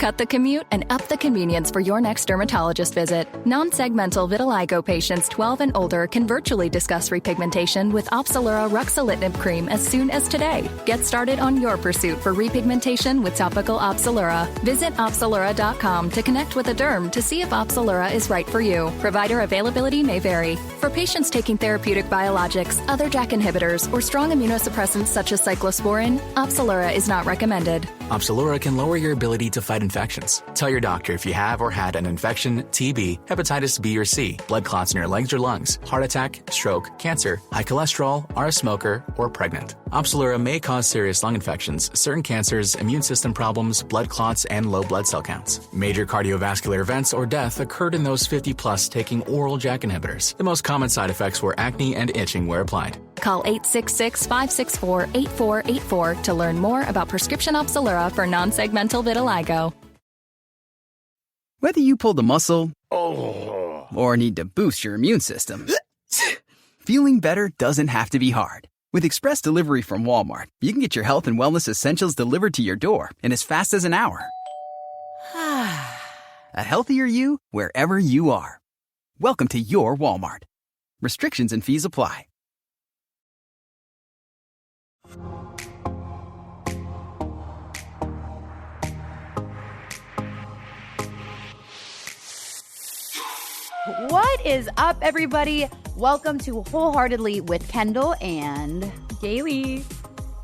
Cut the commute and up the convenience for your next dermatologist visit. Non-segmental vitiligo patients 12 and older can virtually discuss repigmentation with Opzelura ruxolitinib cream as soon as today. Get started on your pursuit for repigmentation with topical Opzelura. Visit Opzelura.com to connect with a derm to see if Opzelura is right for you. Provider availability may vary. For patients taking therapeutic biologics, other JAK inhibitors, or strong immunosuppressants such as cyclosporin, Opzelura is not recommended. Opzelura can lower your ability to fight infections. Tell your doctor if you have or had an infection, TB, hepatitis B or C, blood clots in your legs or lungs, heart attack, stroke, cancer, high cholesterol, are a smoker, or pregnant. Opzelura may cause serious lung infections, certain cancers, immune system problems, blood clots, and low blood cell counts. Major cardiovascular events or death occurred in those 50 plus taking oral JAK inhibitors. The most common side effects were acne and itching where applied. Call 866-564-8484 to learn more about prescription Opzelura for non-segmental vitiligo. Whether you pulled a muscle or need to boost your immune system, feeling better doesn't have to be hard. With express delivery from Walmart, you can get your health and wellness essentials delivered to your door in as fast as an hour. A healthier you wherever you are. Welcome to your Walmart. Restrictions and fees apply. What is up, everybody? Welcome to Wholeheartedly with Kendall and Galey.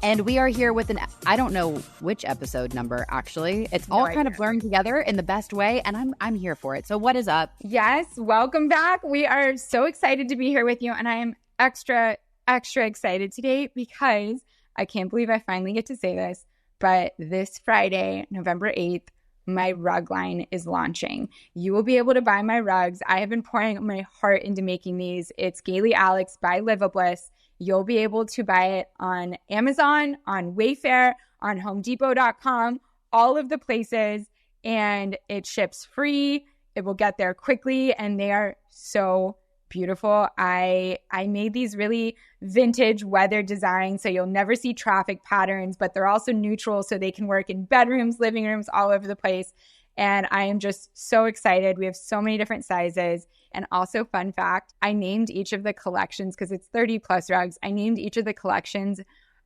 And we are here with I don't know which episode number, actually. It's all kind of blurring together in the best way, and I'm here for it. So what is up? Yes, welcome back. We are so excited to be here with you, and I am extra excited today because I can't believe I finally get to say this, but this Friday, November 8th, my rug line is launching. You will be able to buy my rugs. I have been pouring my heart into making these. It's Galey Alex by Livabliss. You'll be able to buy it on Amazon, on Wayfair, on HomeDepot.com, all of the places, and it ships free. It will get there quickly, and they are so beautiful. I made these really vintage weather designs, so you'll never see traffic patterns, but they're also neutral, so they can work in bedrooms, living rooms, all over the place. And I am just so excited. We have so many different sizes. And also, fun fact, I named each of the collections, because it's 30 plus rugs, I named each of the collections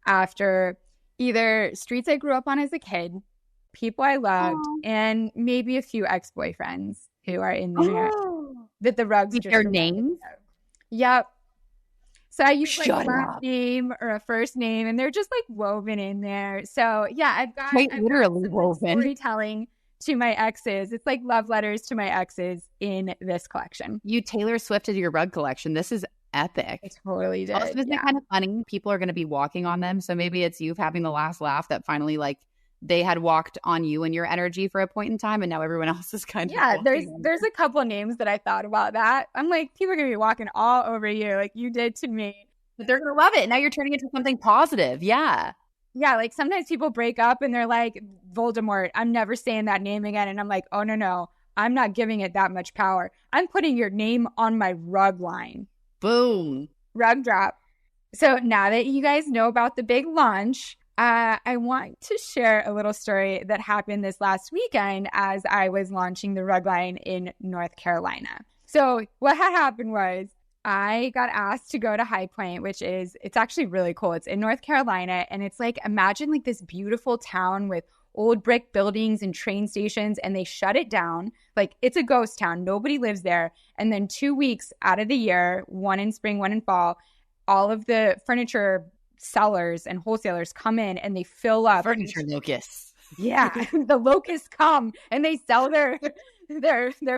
after either streets I grew up on as a kid, people I loved, and maybe a few ex-boyfriends who are in there. That the rugs just their names? Yep. So I use like a last name or a first name, and they're just like woven in there. So yeah, I've got literally woven storytelling to my exes. It's like love letters to my exes in this collection. You Taylor Swifted your rug collection. This is epic. I totally did. Also, isn't it kind of funny? People are going to be walking on them. So maybe it's you having the last laugh that finally like they had walked on you and your energy for a point in time, and now everyone else is kind of there's a couple of names that I thought about that. I'm like, people are gonna be walking all over you like you did to me, but they're gonna love it. Now you're turning it into something positive. Yeah, like sometimes people break up and they're like, Voldemort, I'm never saying that name again, and I'm like, oh no, I'm not giving it that much power. I'm putting your name on my rug line. Boom. Rug drop. So now that you guys know about the big launch, I want to share a little story that happened this last weekend as I was launching the rug line in North Carolina. So what had happened was I got asked to go to High Point, it's actually really cool. It's in North Carolina, and it's like, imagine like this beautiful town with old brick buildings and train stations, and they shut it down. Like, it's a ghost town. Nobody lives there. And then 2 weeks out of the year, one in spring, one in fall, all of the furniture sellers and wholesalers come in and they fill up furniture locusts. Yeah, the locusts come and they sell their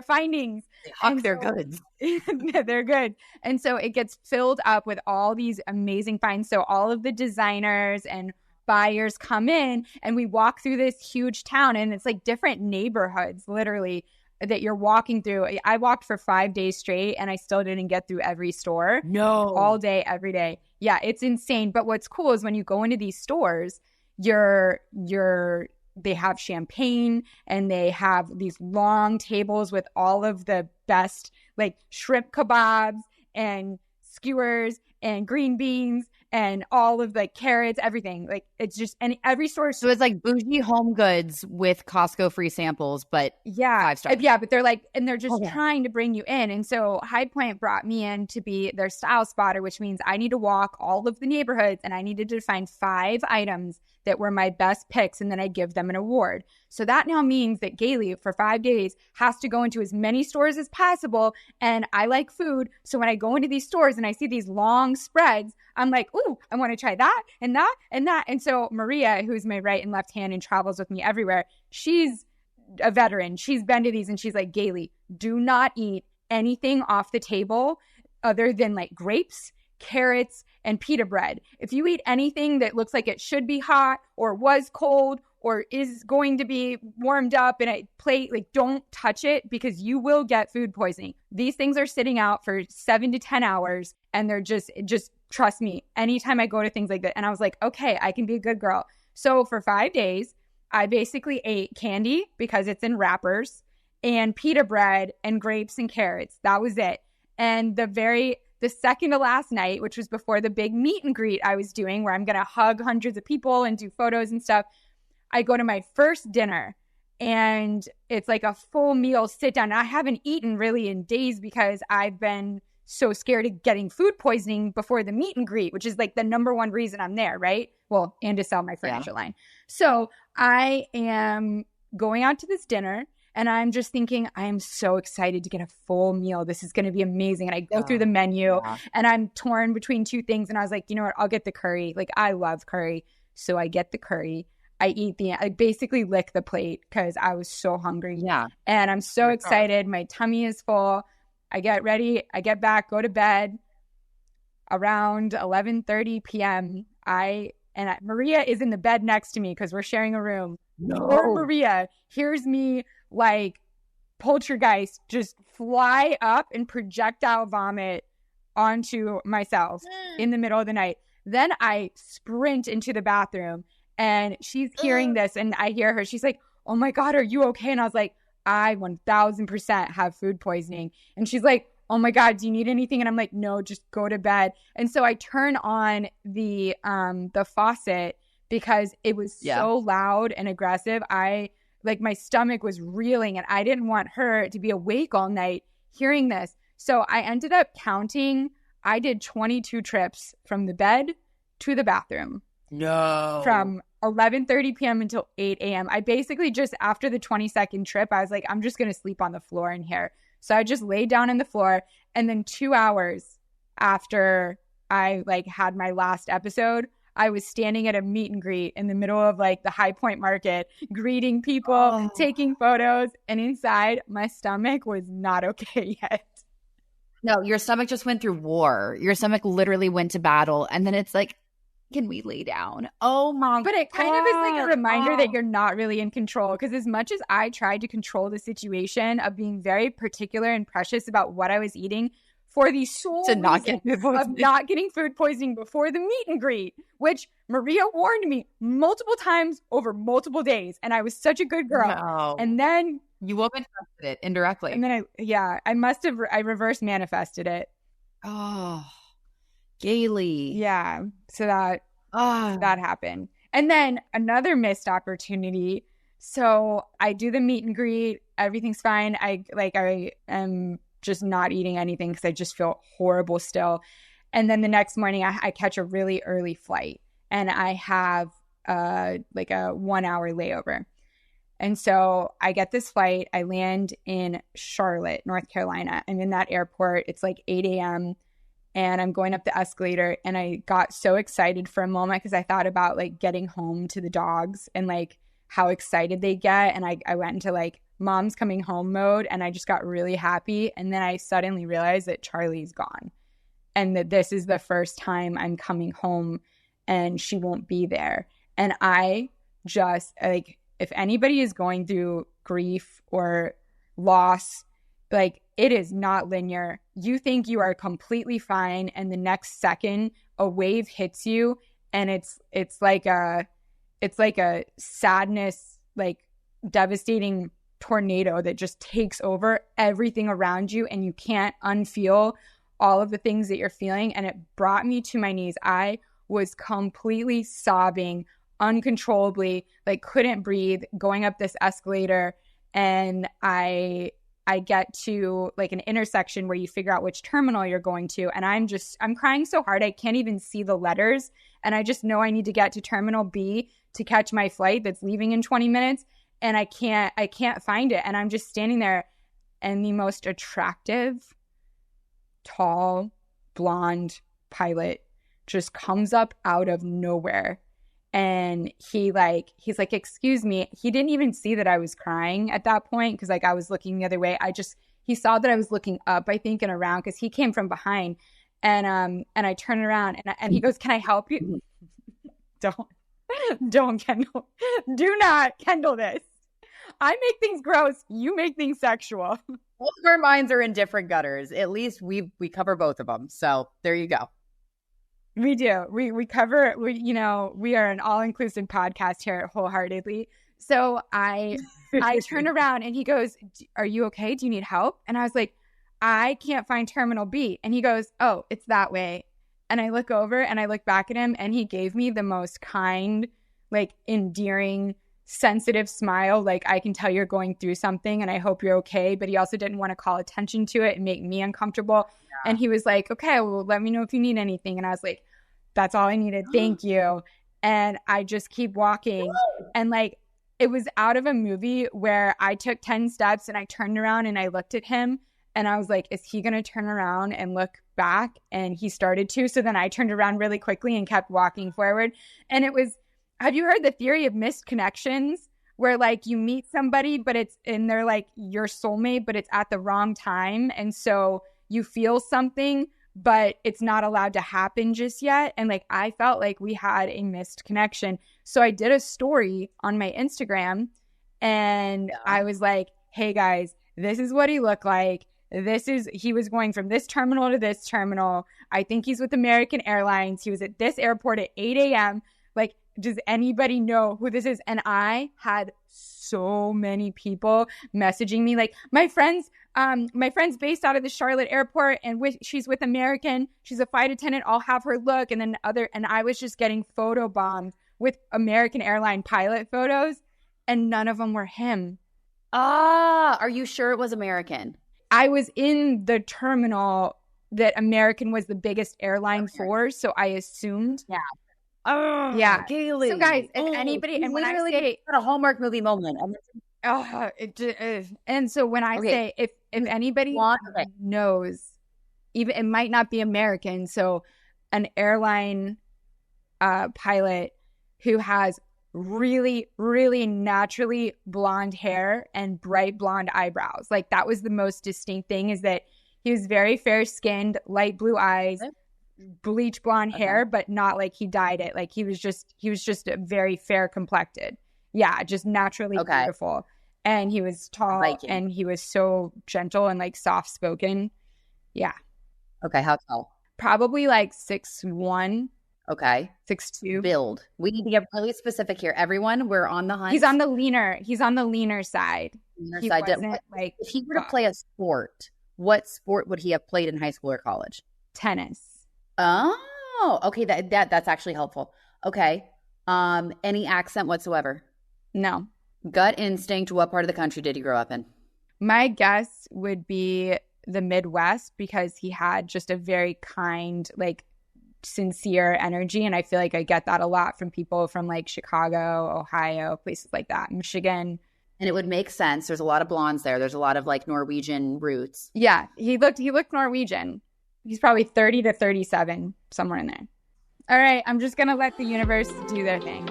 findings. They hawk their goods. They're good. And so it gets filled up with all these amazing finds. So all of the designers and buyers come in, and we walk through this huge town, and it's like different neighborhoods literally that you're walking through. I walked for 5 days straight and I still didn't get through every store. No. All day, every day. Yeah, it's insane. But what's cool is when you go into these stores, they have champagne, and they have these long tables with all of the best like shrimp kebabs and skewers and green beans and all of the carrots, everything. Like it's just, and every store. So it's like bougie home goods with Costco free samples, but 5 stars. Yeah, but they're like, and they're just trying to bring you in. And so High Point brought me in to be their style spotter, which means I need to walk all of the neighborhoods and I needed to find 5 items that were my best picks, and then I give them an award. So that now means that Galey, for 5 days, has to go into as many stores as possible. And I like food. So when I go into these stores and I see these long spreads, I'm like, ooh, I want to try that and that and that. And so Maria, who's my right and left hand and travels with me everywhere, she's a veteran. She's been to these and she's like, Galey, do not eat anything off the table other than like grapes, carrots, and pita bread. If you eat anything that looks like it should be hot or was cold or is going to be warmed up in a plate, like don't touch it because you will get food poisoning. These things are sitting out for 7 to 10 hours and they're just trust me, anytime I go to things like that. And I was like, okay, I can be a good girl. So for 5 days, I basically ate candy because it's in wrappers and pita bread and grapes and carrots. That was it. And the second to last night, which was before the big meet and greet I was doing where I'm going to hug hundreds of people and do photos and stuff, I go to my first dinner and it's like a full meal sit down. I haven't eaten really in days because I've been so scared of getting food poisoning before the meet and greet, which is like the number one reason I'm there, right? Well, and to sell my furniture line. So I am going out to this dinner and I'm just thinking, I am so excited to get a full meal. This is going to be amazing. And I go through the menu and I'm torn between 2 things. And I was like, you know what? I'll get the curry. Like I love curry. So I get the curry. I basically lick the plate because I was so hungry. Yeah. And I'm so excited. My tummy is full. I get ready. I get back, go to bed around 11:30 p.m. Maria is in the bed next to me because we're sharing a room. Poor Maria hears me like poltergeist just fly up and projectile vomit onto myself in the middle of the night. Then I sprint into the bathroom and she's hearing this and I hear her. She's like, oh my God, are you okay? And I was like, I 1000% have food poisoning. And she's like, oh my God, do you need anything? And I'm like, no, just go to bed. And so I turn on the faucet because it was so loud and aggressive. My stomach was reeling and I didn't want her to be awake all night hearing this. So I ended up counting. I did 22 trips from the bed to the bathroom. No. From 11:30 p.m. until 8 a.m. I basically just, after the 22nd trip, I was like, I'm just going to sleep on the floor in here. So I just laid down on the floor. And then 2 hours after I had my last episode, I was standing at a meet and greet in the middle of the High Point Market, greeting people, taking photos. And inside, my stomach was not okay yet. No, your stomach just went through war. Your stomach literally went to battle. And then it's like, can we lay down? Oh my God. But it kind of is like a reminder that you're not really in control. Because as much as I tried to control the situation of being very particular and precious about what I was eating for the sole reason of not getting food poisoning before the meet and greet, which Maria warned me multiple times over multiple days. And I was such a good girl. No. And then you woke and trusted it indirectly. And then I reverse manifested it. Oh, Galey. Yeah. So that happened. And then another missed opportunity. So I do the meet and greet. Everything's fine. I am just not eating anything because I just feel horrible still. And then the next morning I catch a really early flight and I have a 1 hour layover. And so I get this flight. I land in Charlotte, North Carolina. I'm in that airport. It's 8 a.m. and I'm going up the escalator. And I got so excited for a moment because I thought about getting home to the dogs and how excited they get. And I went into mom's coming home mode and I just got really happy. And then I suddenly realized that Charlie's gone and that this is the first time I'm coming home and she won't be there. And I just if anybody is going through grief or loss, it is not linear. You think you are completely fine and the next second a wave hits you and it's like a sadness, devastating tornado that just takes over everything around you and you can't unfeel all of the things that you're feeling. And it brought me to my knees. I was completely sobbing uncontrollably, like couldn't breathe, going up this escalator. And I get to like an intersection where you figure out which terminal you're going to. And I'm crying so hard I can't even see the letters. And I just know I need to get to terminal B to catch my flight that's leaving in 20 minutes. And I can't find it. And I'm just standing there, and the most attractive, tall, blonde pilot just comes up out of nowhere. And he's like, excuse me. He didn't even see that I was crying at that point because like I was looking the other way. He saw that I was looking up, I think, and around because he came from behind. And I turn around and he goes, "Can I help you?" Don't Kendall. Do not Kendall this. I make things gross. You make things sexual. Both of our minds are in different gutters. At least we cover both of them. So there you go. We do. We cover, we are an all-inclusive podcast here at Wholeheartedly. So I turn around and he goes, "Are you okay? Do you need help?" And I was like, "I can't find terminal B." And he goes, "Oh, it's that way." And I look over and I look back at him, and he gave me the most kind, like endearing, sensitive smile. Like, "I can tell you're going through something and I hope you're okay." But he also didn't want to call attention to it and make me uncomfortable. Yeah. And he was like, "Okay, well, let me know if you need anything." And I was like, "That's all I needed. Thank you." And I just keep walking. And like, it was out of a movie where I took 10 steps and I turned around and I looked at him and I was like, is he going to turn around and look back? And he started to. So then I turned around really quickly and kept walking forward. And it was, have you heard the theory of missed connections, where like you meet somebody, and they're like your soulmate, but it's at the wrong time. And so you feel something, but it's not allowed to happen just yet. And like, I felt like we had a missed connection. So I did a story on my Instagram and I was like, "Hey guys, this is what he looked like. He was going from this terminal to this terminal. I think he's with American Airlines. He was at this airport at 8 a.m. Like, does anybody know who this is?" And I had so many people messaging me, like, my friend's based out of the Charlotte airport and she's with American. She's a flight attendant. I'll have her look. And I was just getting photobombed with American airline pilot photos, and none of them were him. Are you sure it was American? I was in the terminal that American was the biggest airline for, so I assumed. Yeah. Yeah. Galey. So guys, if anybody, and when I say a Hallmark movie moment. And so when I say, if anybody knows, even it might not be American, so an airline pilot who has really, really naturally blonde hair and bright blonde eyebrows. Like, that was the most distinct thing, is that he was very fair skinned, light blue eyes, bleach blonde hair, but not like he dyed it. Like, he was just a very fair complected. Yeah, just naturally beautiful. And he was tall and he was so gentle and like soft spoken. Yeah. Okay, how tall? Probably like 6'1". Okay. 6'2". Build. We need to get really specific here. Everyone, we're on the hunt. He's on the leaner side. Like, if he were to play a sport, what sport would he have played in high school or college? Tennis. Oh, okay. That's actually helpful. Okay. Any accent whatsoever? No. Gut instinct, what part of the country did he grow up in? My guess would be the Midwest, because he had just a very kind, like, sincere energy. And I feel like I get that a lot from people from like Chicago, Ohio, places like that, Michigan. And it would make sense. There's a lot of blondes there. There's a lot of like Norwegian roots. Yeah, he looked Norwegian. He's probably 30 to 37, somewhere in there. All right, I'm just going to let the universe do their thing.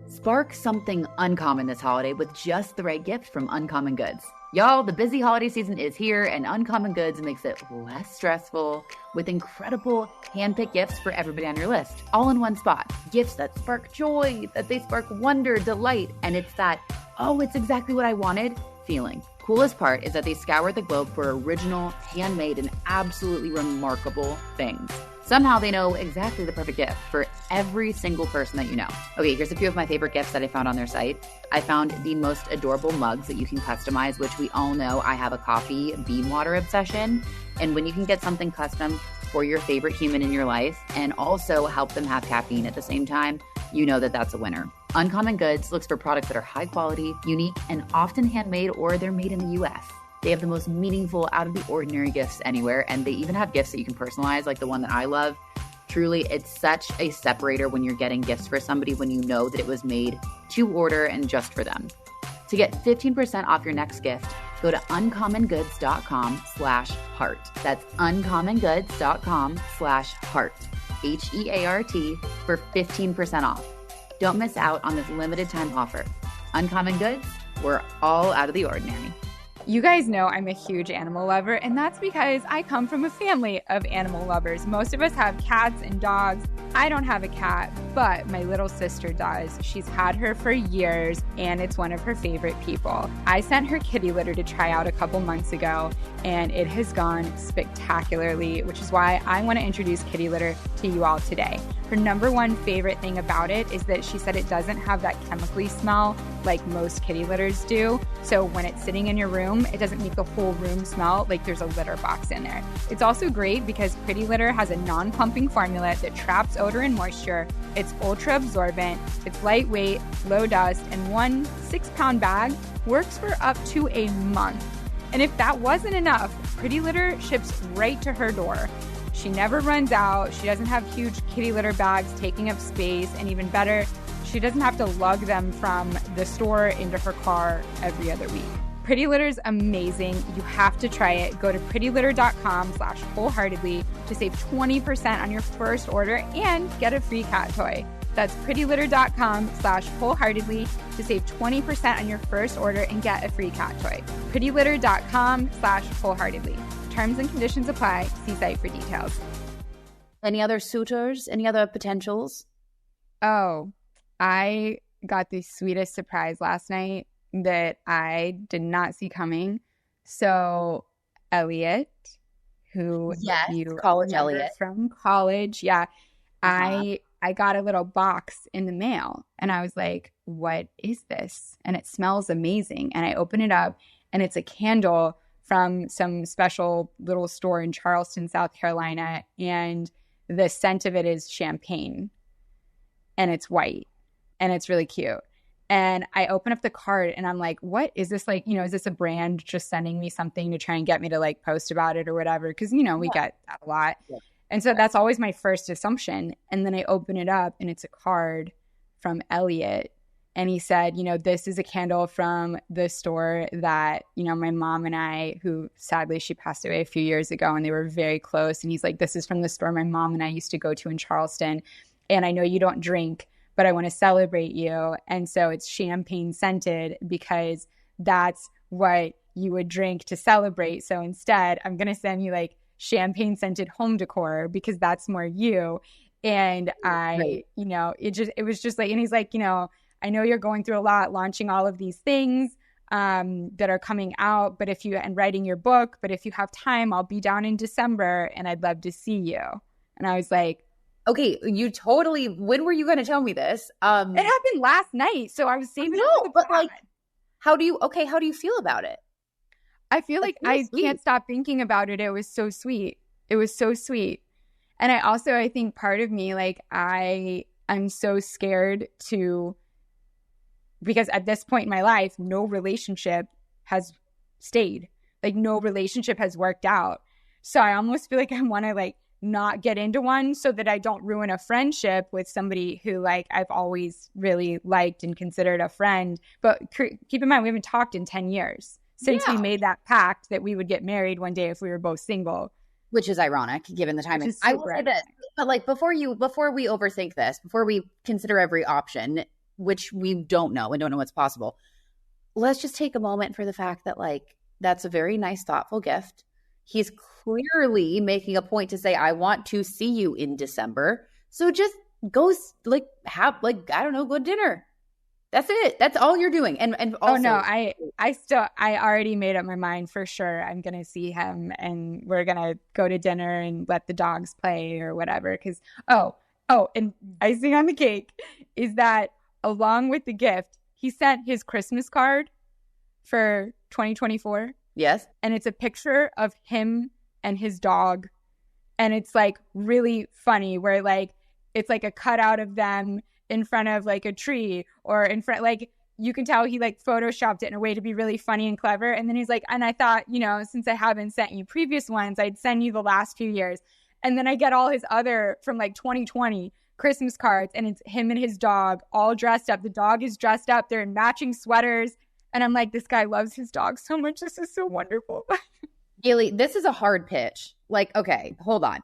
Spark something uncommon this holiday with just the right gift from Uncommon Goods. Y'all, the busy holiday season is here, and Uncommon Goods makes it less stressful with incredible hand-picked gifts for everybody on your list, all in one spot. Gifts that spark joy, that they spark wonder, delight, and it's that, oh, it's exactly what I wanted feeling. Coolest part is that they scour the globe for original, handmade, and absolutely remarkable things. Somehow they know exactly the perfect gift for every single person that you know. Okay, here's a few of my favorite gifts that I found on their site. I found the most adorable mugs that you can customize, which we all know I have a coffee bean water obsession. And when you can get something custom for your favorite human in your life and also help them have caffeine at the same time, you know that that's a winner. Uncommon Goods looks for products that are high quality, unique, and often handmade, or they're made in the US. They have the most meaningful, out of the ordinary gifts anywhere, and they even have gifts that you can personalize, like the one that I love. Truly, it's such a separator when you're getting gifts for somebody when you know that it was made to order and just for them. To get 15% off your next gift, go to uncommongoods.com/heart. That's uncommongoods.com/heart. HEART for 15% off. Don't miss out on this limited time offer. Uncommon Goods, we're all out of the ordinary. You guys know I'm a huge animal lover, and that's because I come from a family of animal lovers. Most of us have cats and dogs. I don't have a cat, but my little sister does. She's had her for years, and it's one of her favorite people. I sent her kitty litter to try out a couple months ago, and it has gone spectacularly, which is why I want to introduce kitty litter to you all today. Her number one favorite thing about it is that she said it doesn't have that chemically smell like most kitty litters do. So when it's sitting in your room, it doesn't make the whole room smell like there's a litter box in there. It's also great because Pretty Litter has a non-clumping formula that traps odor and moisture. It's ultra absorbent, it's lightweight, low dust, and one 6-pound bag works for up to a month. And if that wasn't enough, Pretty Litter ships right to her door. She never runs out. She doesn't have huge kitty litter bags taking up space. And even better, she doesn't have to lug them from the store into her car every other week. Pretty Litter's amazing. You have to try it. Go to prettylitter.com/wholeheartedly to save 20% on your first order and get a free cat toy. That's prettylitter.com/wholeheartedly to save 20% on your first order and get a free cat toy. prettylitter.com/wholeheartedly. Terms and conditions apply. See site for details. Any other suitors? Any other potentials? Oh, I got the sweetest surprise last night that I did not see coming. So Elliot, who you college Elliot from college, I got a little box in the mail and I was like, what is this? And it smells amazing. And I open it up and it's a candle from some special little store in Charleston, South Carolina. And the scent of it is champagne and it's white and it's really cute. And I open up the card and I'm like, what is this? Like, is this a brand just sending me something to try and get me to like post about it or whatever? Cause we get that a lot. Yeah. And so that's always my first assumption. And then I open it up and it's a card from Elliot. And he said, this is a candle from the store that, my mom and I, who sadly she passed away a few years ago and they were very close. And he's like, this is from the store my mom and I used to go to in Charleston. And I know you don't drink, but I want to celebrate you. And so it's champagne scented because that's what you would drink to celebrate. So instead, I'm going to send you like champagne scented home decor because that's more you. And it was just like, and he's like, I know you're going through a lot, launching all of these things that are coming out, and writing your book, but if you have time, I'll be down in December and I'd love to see you. And I was like, okay, when were you going to tell me this? It happened last night. So I was saving it for the but pod. like, how do you feel about it? I feel like I can't stop thinking about it. It was so sweet. It was so sweet. And I think part of me, like I'm so scared because at this point in my life, no relationship has stayed. Like no relationship has worked out. So I almost feel like I want to like not get into one so that I don't ruin a friendship with somebody who like I've always really liked and considered a friend. But keep in mind, we haven't talked in 10 years since we made that pact that we would get married one day if we were both single. Which is ironic given the timing. I will say this, but like before we overthink this, before we consider every option, which we don't know and don't know what's possible, let's just take a moment for the fact that like that's a very nice, thoughtful gift. He's clearly making a point to say, I want to see you in December. So just go like have like, I don't know, go to dinner. That's it. That's all you're doing. And also, oh no, I already made up my mind for sure. I'm going to see him and we're going to go to dinner and let the dogs play or whatever. Cause, oh Oh, and icing on the cake is that along with the gift, he sent his Christmas card for 2024. Yes. And it's a picture of him and his dog. And it's like really funny where like it's like a cutout of them in front of like a tree or in front, like you can tell he like photoshopped it in a way to be really funny and clever. And then he's like, and I thought, you know, since I haven't sent you previous ones, I'd send you the last few years. And then I get all his other from like 2020 Christmas cards, and it's him and his dog all dressed up. The dog is dressed up. They're in matching sweaters. And I'm like, this guy loves his dog so much. This is so wonderful. Galey, this is a hard pitch. Like, okay, hold on.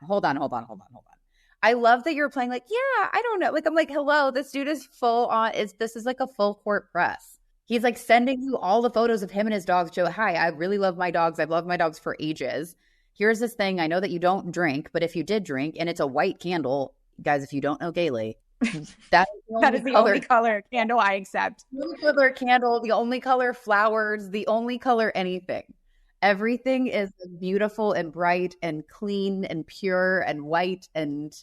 I love that you're playing like, yeah, I don't know. Like, I'm like, hello, this dude is full on. This is like a full court press. He's like sending you all the photos of him and his dogs. Joe, hi, I really love my dogs. I've loved my dogs for ages. Here's this thing. I know that you don't drink, but if you did drink, and it's a white candle, guys, if you don't know Galey, that is the only color candle I accept. The only color candle, the only color flowers, the only color anything. Everything is beautiful and bright and clean and pure and white and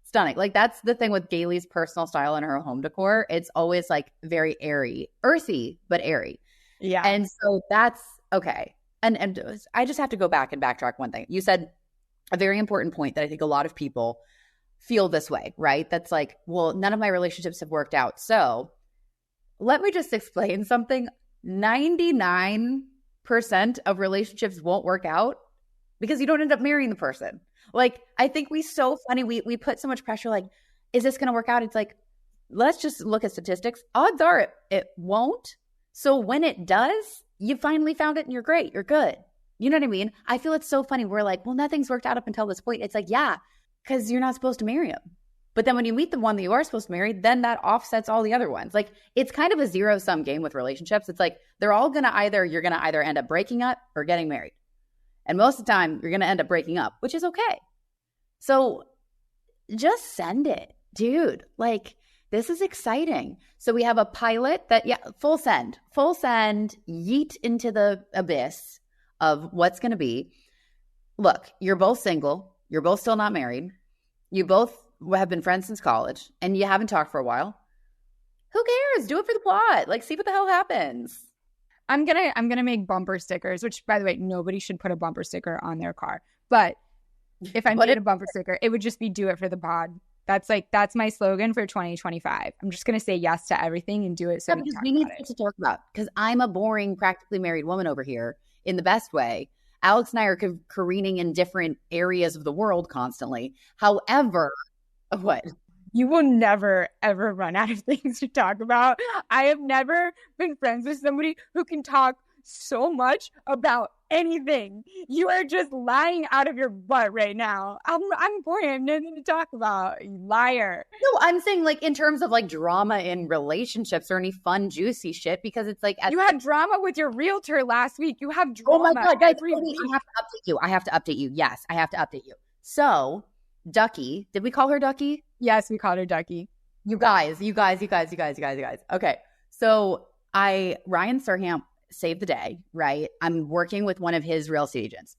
stunning. Like that's the thing with Galey's personal style and her home decor. It's always like very airy, earthy, but airy. Yeah. And so that's okay. And I just have to go back and backtrack one thing. You said a very important point that I think a lot of people feel this way, right? That's like, well, none of my relationships have worked out. So let me just explain something. 99% of relationships won't work out because you don't end up marrying the person. Like, I think we put so much pressure, like, is this going to work out? It's like, let's just look at statistics. Odds are it won't. So when it does, you finally found it and you're great. You're good. You know what I mean? I feel it's so funny. We're like, well, nothing's worked out up until this point. It's like, yeah, because you're not supposed to marry him. But then when you meet the one that you are supposed to marry, then that offsets all the other ones. Like, it's kind of a zero-sum game with relationships. It's like you're going to either end up breaking up or getting married. And most of the time, you're going to end up breaking up, which is okay. So just send it, dude. Like, this is exciting. So we have a pilot that, full send, yeet into the abyss of what's going to be. Look, you're both single. You're both still not married. You both have been friends since college and you haven't talked for a while. Who cares? Do it for the plot. Like, see what the hell happens. I'm gonna make bumper stickers, which, by the way, nobody should put a bumper sticker on their car. But if I made a bumper sticker, it would just be "Do it for the pod." That's my slogan for 2025. I'm just gonna say yes to everything and do it. So we need to talk about, because I'm a boring, practically married woman over here in the best way. Alex and I are careening in different areas of the world constantly. However, what? You will never, ever run out of things to talk about. I have never been friends with somebody who can talk so much about anything. You are just lying out of your butt right now. I'm boring. I have nothing to talk about. You liar. No, I'm saying like in terms of like drama in relationships or any fun, juicy shit, because it's like you had drama with your realtor last week. You have drama. Oh my God, guys, I have to update you. Yes, I have to update you. So Ducky, did we call her Ducky? Yes, we called her Ducky. You guys. Okay. So Ryan Surham saved the day, right? I'm working with one of his real estate agents.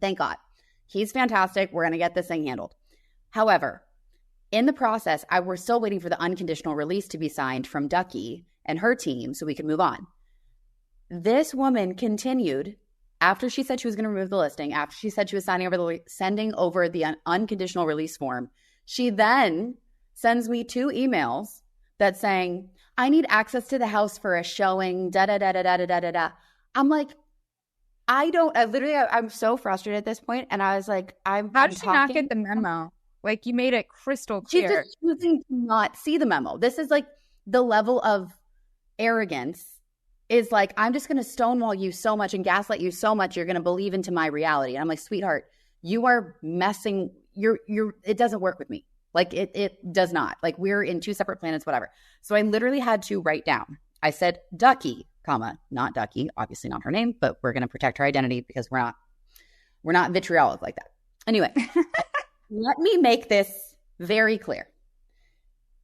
Thank God. He's fantastic. We're going to get this thing handled. However, in the process, we're still waiting for the unconditional release to be signed from Ducky and her team so we can move on. This woman continued after she said she was going to remove the listing, after she said she was sending over the unconditional release form. She then sends me 2 emails that saying, I need access to the house for a showing, da-da-da-da-da-da-da-da. I'm like, I'm so frustrated at this point. And I was like, how did she not get the memo? Like, you made it crystal clear. She's just choosing to not see the memo. This is like the level of arrogance is like, I'm just going to stonewall you so much and gaslight you so much, you're going to believe into my reality. And I'm like, sweetheart, you are messing, it doesn't work with me. Like it does not. Like, we're in 2 separate planets, whatever. So I literally had to write down, I said Ducky, comma, not Ducky, obviously not her name, but we're going to protect her identity because we're not vitriolic like that. Anyway, let me make this very clear.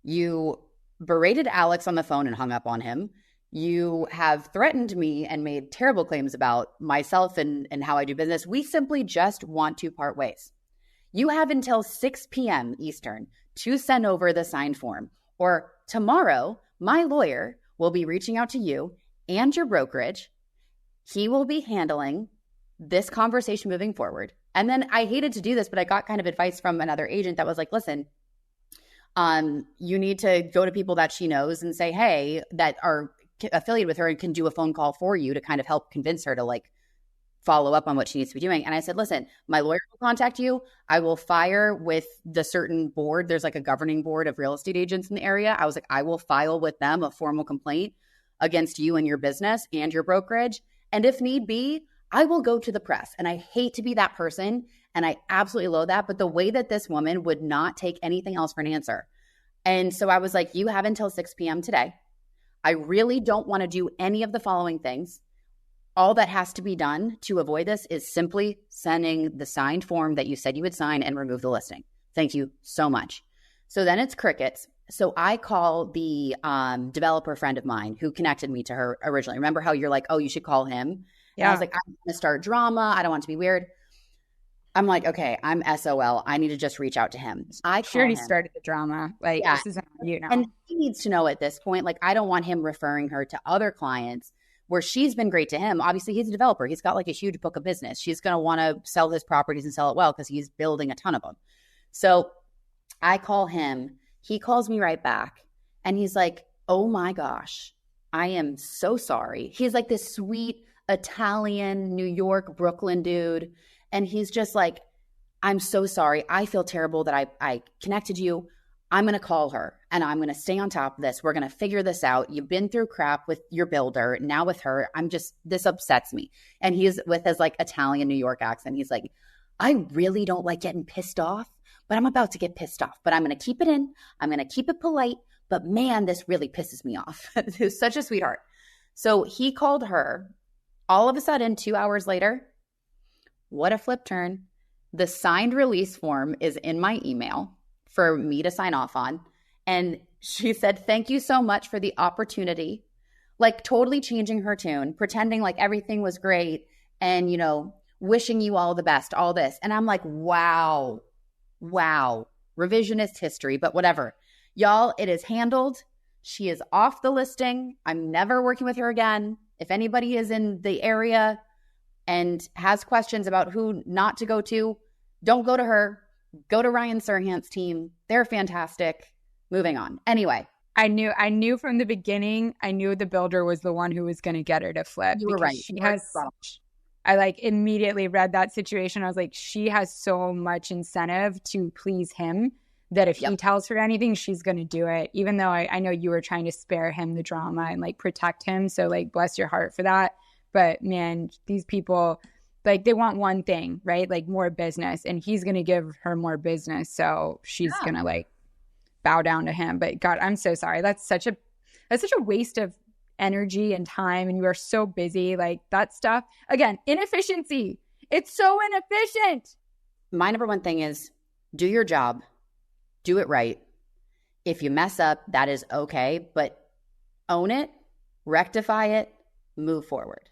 You berated Alex on the phone and hung up on him. You have threatened me and made terrible claims about myself and how I do business. We simply just want to part ways. You have until 6 p.m. Eastern to send over the signed form. Or tomorrow, my lawyer will be reaching out to you and your brokerage. He will be handling this conversation moving forward. And then I hated to do this, but I got kind of advice from another agent that was like, listen, you need to go to people that she knows and say, hey, that are affiliated with her and can do a phone call for you to kind of help convince her to like follow up on what she needs to be doing. And I said, listen, my lawyer will contact you. I will fire with the certain board. There's like a governing board of real estate agents in the area. I was like, I will file with them a formal complaint against you and your business and your brokerage. And if need be, I will go to the press. And I hate to be that person. And I absolutely loathe that. But the way that this woman would not take anything else for an answer. And so I was like, you have until 6 p.m. today. I really don't want to do any of the following things. All that has to be done to avoid this is simply sending the signed form that you said you would sign and remove the listing. Thank you so much. So then it's crickets. So I call the developer friend of mine who connected me to her originally. Remember how you're like, oh, you should call him? Yeah. And I was like, I'm going to start drama. I don't want it to be weird. I'm like, okay, I'm SOL. I need to just reach out to him. She already started the drama. Like, yeah. This isn't you now. And he needs to know at this point, like, I don't want him referring her to other clients where she's been great to him. Obviously, he's a developer. He's got like a huge book of business. She's going to want to sell his properties and sell it well because he's building a ton of them. So I call him. He calls me right back. And he's like, oh my gosh, I am so sorry. He's like this sweet Italian, New York, Brooklyn dude. And he's just like, I'm so sorry. I feel terrible that I connected you. I'm going to call her and I'm going to stay on top of this. We're going to figure this out. You've been through crap with your builder. Now with her, this upsets me. And he's with his like Italian New York accent. He's like, I really don't like getting pissed off, but I'm about to get pissed off. But I'm going to keep it in. I'm going to keep it polite. But man, this really pisses me off. He's such a sweetheart. So he called her. All of a sudden, 2 hours later, what a flip turn. The signed release form is in my email for me to sign off on. And she said, thank you so much for the opportunity, like totally changing her tune, pretending like everything was great and, you know, wishing you all the best, all this. And I'm like, wow, revisionist history, but whatever. Y'all, it is handled. She is off the listing. I'm never working with her again. If anybody is in the area and has questions about who not to go to, don't go to her. Go to Ryan Serhant's team. They're fantastic. Moving on. Anyway. I knew from the beginning, I knew the builder was the one who was going to get her to flip. You were right. I like immediately read that situation. I was like, she has so much incentive to please him that if he tells her anything, she's going to do it. Even though I know you were trying to spare him the drama and like protect him. So like, bless your heart for that. But man, these people, like they want one thing, right? Like more business, and he's going to give her more business. So she's going to like bow down to him. But God, I'm so sorry. That's such a waste of energy and time. And you are so busy. Like that stuff, again, inefficiency. It's so inefficient. My number one thing is do your job, do it right. If you mess up, that is okay, but own it, rectify it, move forward.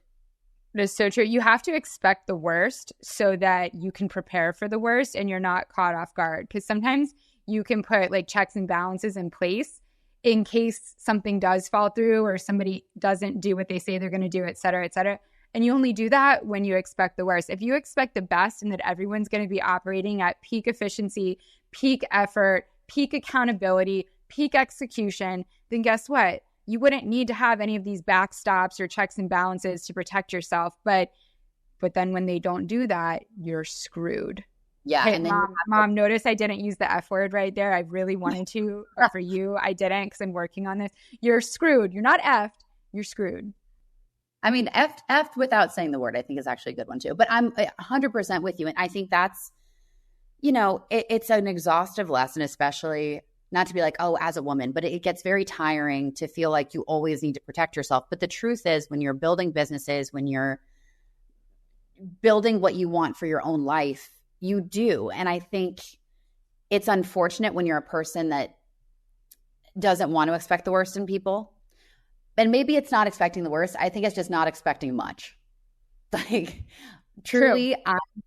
It is so true. You have to expect the worst so that you can prepare for the worst and you're not caught off guard. Because sometimes you can put like checks and balances in place in case something does fall through or somebody doesn't do what they say they're going to do, et cetera, et cetera. And you only do that when you expect the worst. If you expect the best and that everyone's going to be operating at peak efficiency, peak effort, peak accountability, peak execution, then guess what? You wouldn't need to have any of these backstops or checks and balances to protect yourself. But then when they don't do that, you're screwed. Yeah. Hey, and then mom, notice I didn't use the F word right there. I really wanted to, but for you, I didn't because I'm working on this. You're screwed. You're not effed. You're screwed. I mean, effed without saying the word, I think is actually a good one too. But I'm 100% with you. And I think that's, you know, it's an exhaustive lesson, especially not to be like, oh, as a woman, but it gets very tiring to feel like you always need to protect yourself. But the truth is when you're building businesses, when you're building what you want for your own life, you do. And I think it's unfortunate when you're a person that doesn't want to expect the worst in people. And maybe it's not expecting the worst. I think it's just not expecting much. Like truly,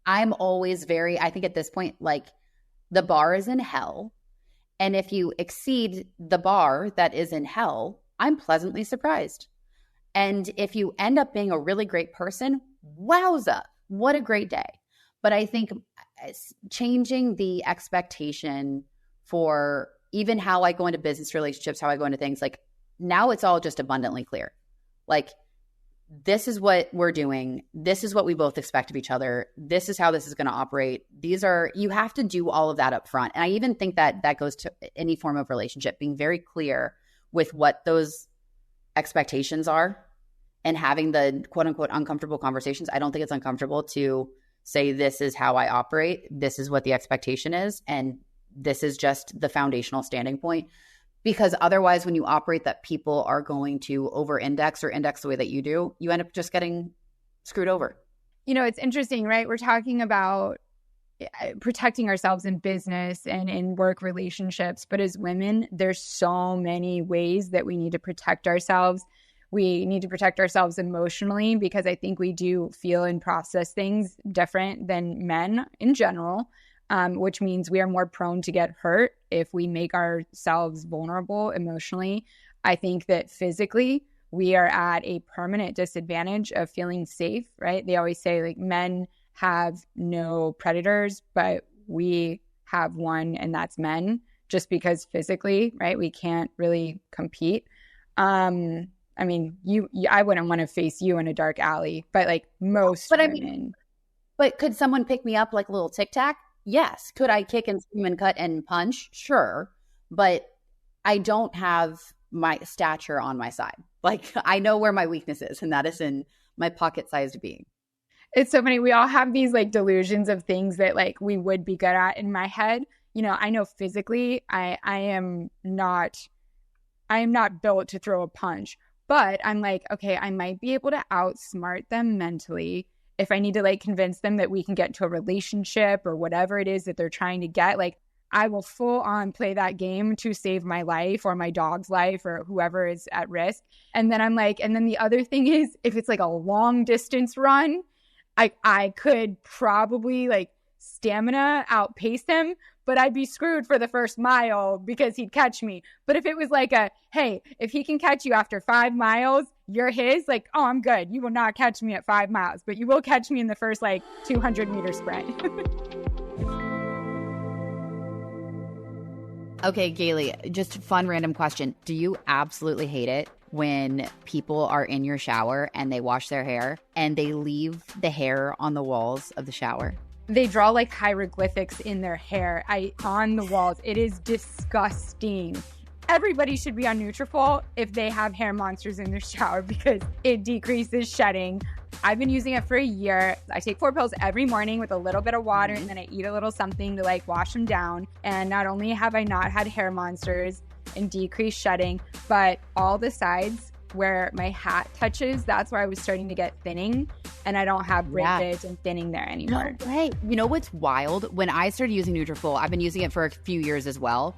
I'm always I think at this point, like the bar is in hell. And if you exceed the bar that is in hell, I'm pleasantly surprised. And if you end up being a really great person, wowza, what a great day. But I think changing the expectation for even how I go into business relationships, how I go into things, like now it's all just abundantly clear. Like, this is what we're doing. This is what we both expect of each other. This is how this is going to operate. You have to do all of that up front. And I even think that that goes to any form of relationship, being very clear with what those expectations are and having the quote unquote uncomfortable conversations. I don't think it's uncomfortable to say, this is how I operate. This is what the expectation is. And this is just the foundational standing point. Because otherwise, when you operate that people are going to over-index or index the way that you do, you end up just getting screwed over. You know, it's interesting, right? We're talking about protecting ourselves in business and in work relationships. But as women, there's so many ways that we need to protect ourselves. We need to protect ourselves emotionally, because I think we do feel and process things different than men in general. Which means we are more prone to get hurt if we make ourselves vulnerable emotionally. I think that physically, we are at a permanent disadvantage of feeling safe, right? They always say, like, men have no predators, but we have one, and that's men, just because physically, right, we can't really compete. I mean, I wouldn't want to face you in a dark alley, but like most women. But could someone pick me up like a little Tic Tac? Yes. Could I kick and scream and cut and punch? Sure. But I don't have my stature on my side. Like, I know where my weakness is, and that is in my pocket-sized being. It's so funny. We all have these like delusions of things that like we would be good at. In my head, you know, I know physically I am not built to throw a punch, but I'm like, okay, I might be able to outsmart them mentally. If I need to like convince them that we can get into a relationship or whatever it is that they're trying to get, like I will full on play that game to save my life or my dog's life or whoever is at risk. And then I'm like, and then the other thing is, if it's like a long distance run, I could probably like stamina outpace him, but I'd be screwed for the first mile because he'd catch me. But if it was like hey, if he can catch you after 5 miles, you're his, like, oh, I'm good. You will not catch me at 5 miles, but you will catch me in the first like 200-meter sprint. Okay, Galey, just a fun random question. Do you absolutely hate it when people are in your shower and they wash their hair and they leave the hair on the walls of the shower? They draw like hieroglyphics in their hair on the walls. It is disgusting. Everybody should be on Nutrafol if they have hair monsters in their shower because it decreases shedding. I've been using it for a year. I take 4 pills every morning with a little bit of water, and then I eat a little something to like wash them down. And not only have I not had hair monsters and decreased shedding, but all the sides where my hat touches, that's where I was starting to get thinning, and I don't have breakage and thinning there anymore. No, right. You know what's wild? When I started using Nutrafol, I've been using it for a few years as well.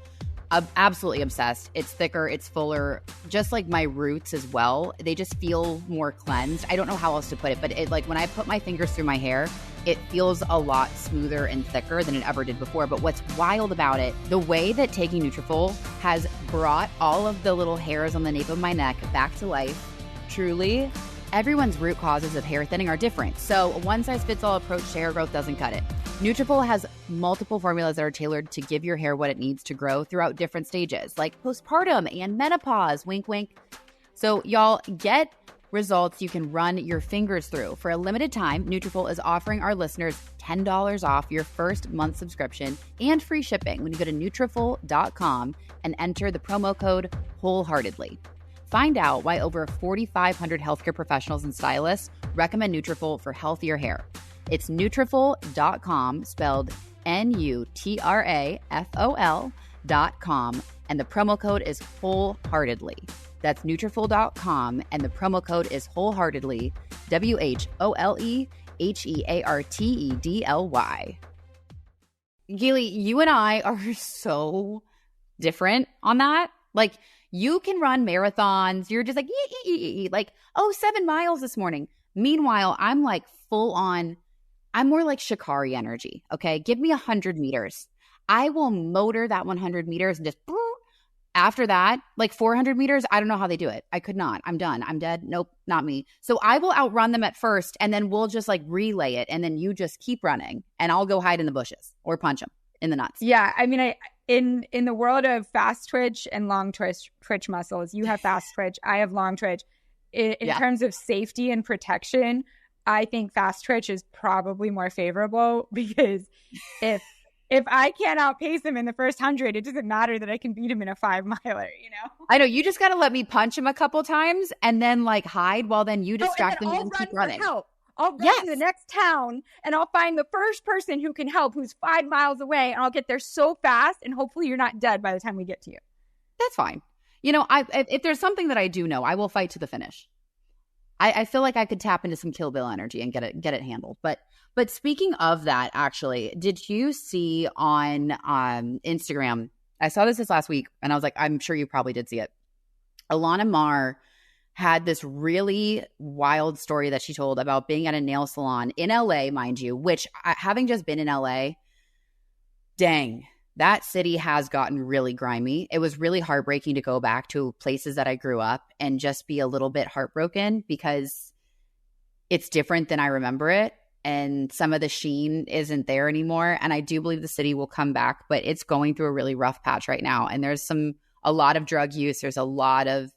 I'm absolutely obsessed. It's thicker, it's fuller, just like my roots as well. They just feel more cleansed. I don't know how else to put it, but it, like when I put my fingers through my hair, it feels a lot smoother and thicker than it ever did before. But what's wild about it, the way that taking Nutrafol has brought all of the little hairs on the nape of my neck back to life, truly, everyone's root causes of hair thinning are different. So a one-size-fits-all approach to hair growth doesn't cut it. Nutrafol has multiple formulas that are tailored to give your hair what it needs to grow throughout different stages, like postpartum and menopause, wink, wink. So y'all, get results you can run your fingers through. For a limited time, Nutrafol is offering our listeners $10 off your first month subscription and free shipping when you go to Nutrafol.com and enter the promo code wholeheartedly. Find out why over 4,500 healthcare professionals and stylists recommend Nutrafol for healthier hair. It's Nutrafol.com, spelled Nutrafol.com, and the promo code is wholeheartedly. That's Nutrafol.com, and the promo code is wholeheartedly, WHOLEHEARTEDLY. Galey, you and I are so different on that. Like, you can run marathons. You're just like, like, 7 miles this morning. Meanwhile, I'm like full on, I'm more like Shikari energy. Okay. Give me 100 meters. I will motor that 100 meters and just after that, like 400 meters, I don't know how they do it. I could not. I'm done. I'm dead. Nope, not me. So I will outrun them at first, and then we'll just like relay it, and then you just keep running, and I'll go hide in the bushes or punch them in the nuts. Yeah, I mean, in the world of fast twitch and long twitch muscles, you have fast twitch, I have long twitch. In terms of safety and protection, I think fast twitch is probably more favorable, because if I can't outpace him in the first 100, it doesn't matter that I can beat him in a 5-miler, I know. You just got to let me punch him a couple times and then like hide while then you distract them and keep running. I'll run to the next town, and I'll find the first person who can help who's 5 miles away, and I'll get there so fast, and hopefully you're not dead by the time we get to you. That's fine. If there's something that I do know, I will fight to the finish. I feel like I could tap into some Kill Bill energy and get it handled. But speaking of that, actually, did you see on Instagram? I saw this last week, and I was like, I'm sure you probably did see it. Alana Marr had this really wild story that she told about being at a nail salon in LA, mind you, which, having just been in LA, dang, that city has gotten really grimy. It was really heartbreaking to go back to places that I grew up and just be a little bit heartbroken, because it's different than I remember it. And some of the sheen isn't there anymore. And I do believe the city will come back, but it's going through a really rough patch right now. And there's a lot of drug use. There's a lot of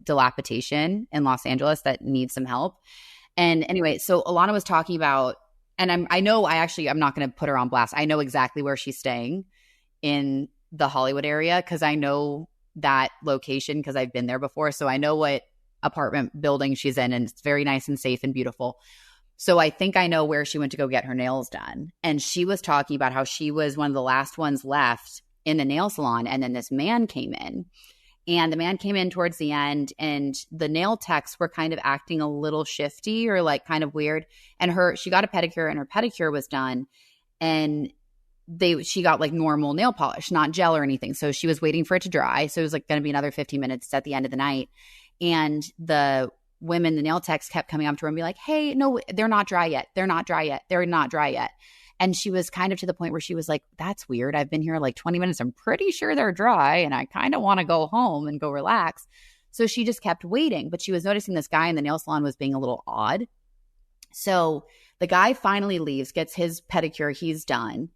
dilapidation in Los Angeles that needs some help. And anyway, so Alana was talking about, and I'm not going to put her on blast. I know exactly where she's staying in the Hollywood area, because I know that location because I've been there before. So I know what apartment building she's in, and it's very nice and safe and beautiful. So I think I know where she went to go get her nails done. And she was talking about how she was one of the last ones left in the nail salon. And then this man came in. And the man came in towards the end, and the nail techs were kind of acting a little shifty or like kind of weird. And she got a pedicure, and her pedicure was done. And she got like normal nail polish, not gel or anything. So she was waiting for it to dry. So it was like going to be another 15 minutes at the end of the night. And the nail techs kept coming up to her and be like, hey, no, they're not dry yet. They're not dry yet. They're not dry yet. And she was kind of to the point where she was like, that's weird. I've been here like 20 minutes. I'm pretty sure they're dry, and I kind of want to go home and go relax. So she just kept waiting, but she was noticing this guy in the nail salon was being a little odd. So the guy finally leaves, gets his pedicure. He's done.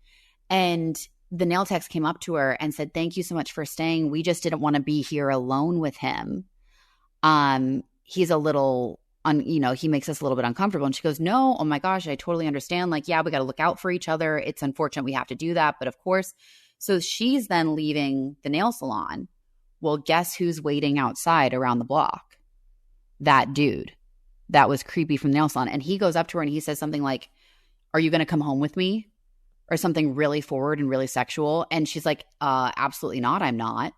And the nail techs came up to her and said, thank you so much for staying. We just didn't want to be here alone with him. He's a little, he makes us a little bit uncomfortable. And she goes, no, oh my gosh, I totally understand. Like, yeah, we got to look out for each other. It's unfortunate we have to do that, but of course. So she's then leaving the nail salon. Well, guess who's waiting outside around the block? That dude that was creepy from the nail salon. And he goes up to her and he says something like, are you going to come home with me? Or something really forward and really sexual. And she's like, absolutely not. I'm not.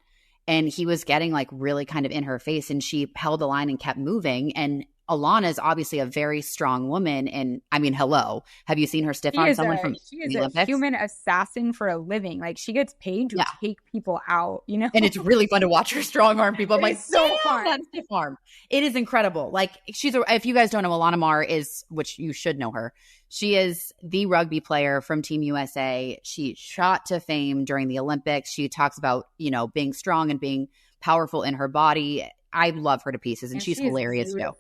And he was getting like really kind of in her face, and she held the line and kept moving. And Alana is obviously a very strong woman. And I mean, hello, have you seen her stiff arm someone from she is the Olympics? A human assassin for a living. Like, she gets paid to take people out, And it's really fun to watch her strong arm people. I'm like, so fun. That stiff arm. It is incredible. Like, if you guys don't know, Alana Marr is, which you should know her. She is the rugby player from Team USA. She shot to fame during the Olympics. She talks about, being strong and being powerful in her body. I love her to pieces, and she's hilarious too.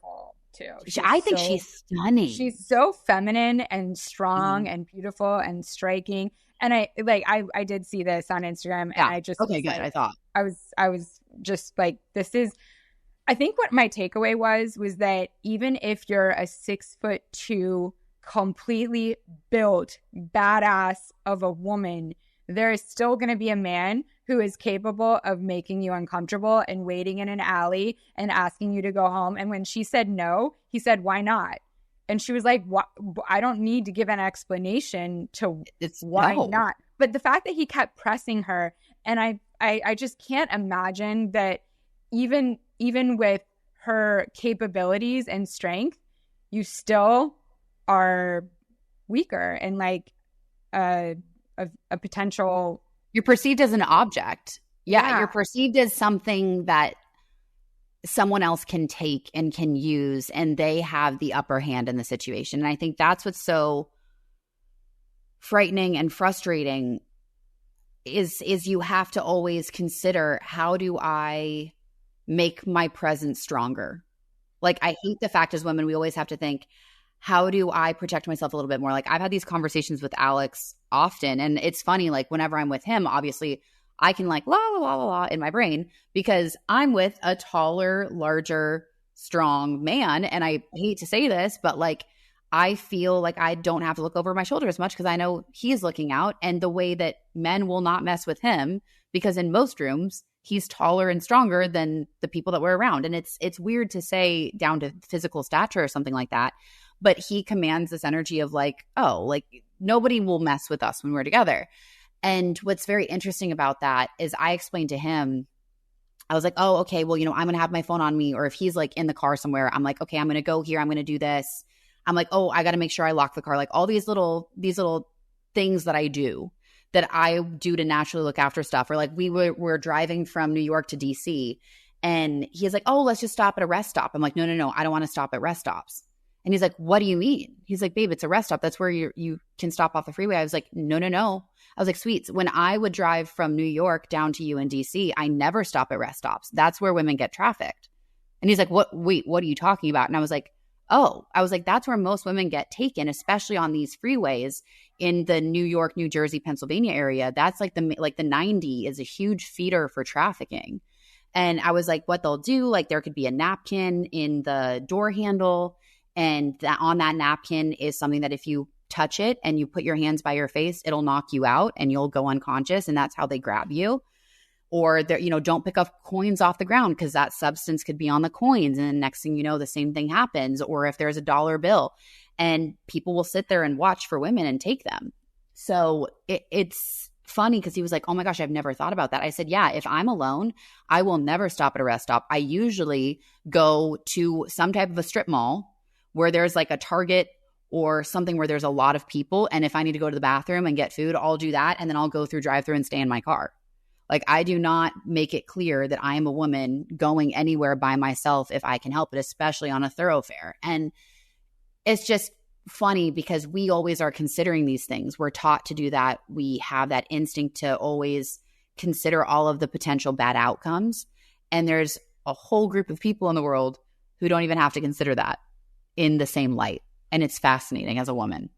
I think she's stunning. She's so feminine and strong and beautiful and striking. And I did see this on Instagram, and I just good. I thought I was just like, this is. I think what my takeaway was that even if you're a 6'2", completely built badass of a woman, there is still going to be a man who is capable of making you uncomfortable and waiting in an alley and asking you to go home. And when she said no, he said, why not? And she was like, what? I don't need to give an explanation to why not. But the fact that he kept pressing her, and I just can't imagine that even with her capabilities and strength, you still are weaker and like a potential. You're perceived as an object. Yeah, you're perceived as something that someone else can take and can use, and they have the upper hand in the situation. And I think that's what's so frightening and frustrating is you have to always consider, how do I make my presence stronger? Like, I hate the fact as women, we always have to think, how do I protect myself a little bit more? Like, I've had these conversations with Alex often, and it's funny, like whenever I'm with him, obviously I can like la la la la la in my brain because I'm with a taller, larger, strong man. And I hate to say this, but like, I feel like I don't have to look over my shoulder as much because I know he's looking out, and the way that men will not mess with him because in most rooms he's taller and stronger than the people that we're around. And it's weird to say down to physical stature or something like that, but he commands this energy of like, oh, like nobody will mess with us when we're together. And what's very interesting about that is I explained to him, I was like, oh, okay, well, you know, I'm going to have my phone on me. Or if he's like in the car somewhere, I'm like, okay, I'm going to go here. I'm going to do this. I'm like, oh, I got to make sure I lock the car. Like all these little things that I do to naturally look after stuff. Or like we're driving from New York to DC, and he's like, oh, let's just stop at a rest stop. I'm like, no, I don't want to stop at rest stops. And he's like, what do you mean? He's like, babe, it's a rest stop. That's where you can stop off the freeway. I was like, no. I was like, sweet. When I would drive from New York down to you in DC, I never stop at rest stops. That's where women get trafficked. And he's like, wait, what are you talking about? And I was like, that's where most women get taken, especially on these freeways in the New York, New Jersey, Pennsylvania area. That's like the 90 is a huge feeder for trafficking. And I was like, what they'll do, like there could be a napkin in the door handle, and that on that napkin is something that if you touch it and you put your hands by your face, it'll knock you out and you'll go unconscious, and that's how they grab you. Or don't pick up coins off the ground because that substance could be on the coins, and the next thing you know, the same thing happens. Or if there's a dollar bill, and people will sit there and watch for women and take them. So it's funny because he was like, oh my gosh, I've never thought about that. I said, yeah, if I'm alone, I will never stop at a rest stop. I usually go to some type of a strip mall where there's like a Target or something where there's a lot of people. And if I need to go to the bathroom and get food, I'll do that. And then I'll go through drive-through and stay in my car. Like, I do not make it clear that I am a woman going anywhere by myself if I can help it, especially on a thoroughfare. And it's just funny because we always are considering these things. We're taught to do that. We have that instinct to always consider all of the potential bad outcomes. And there's a whole group of people in the world who don't even have to consider that in the same light. And it's fascinating as a woman.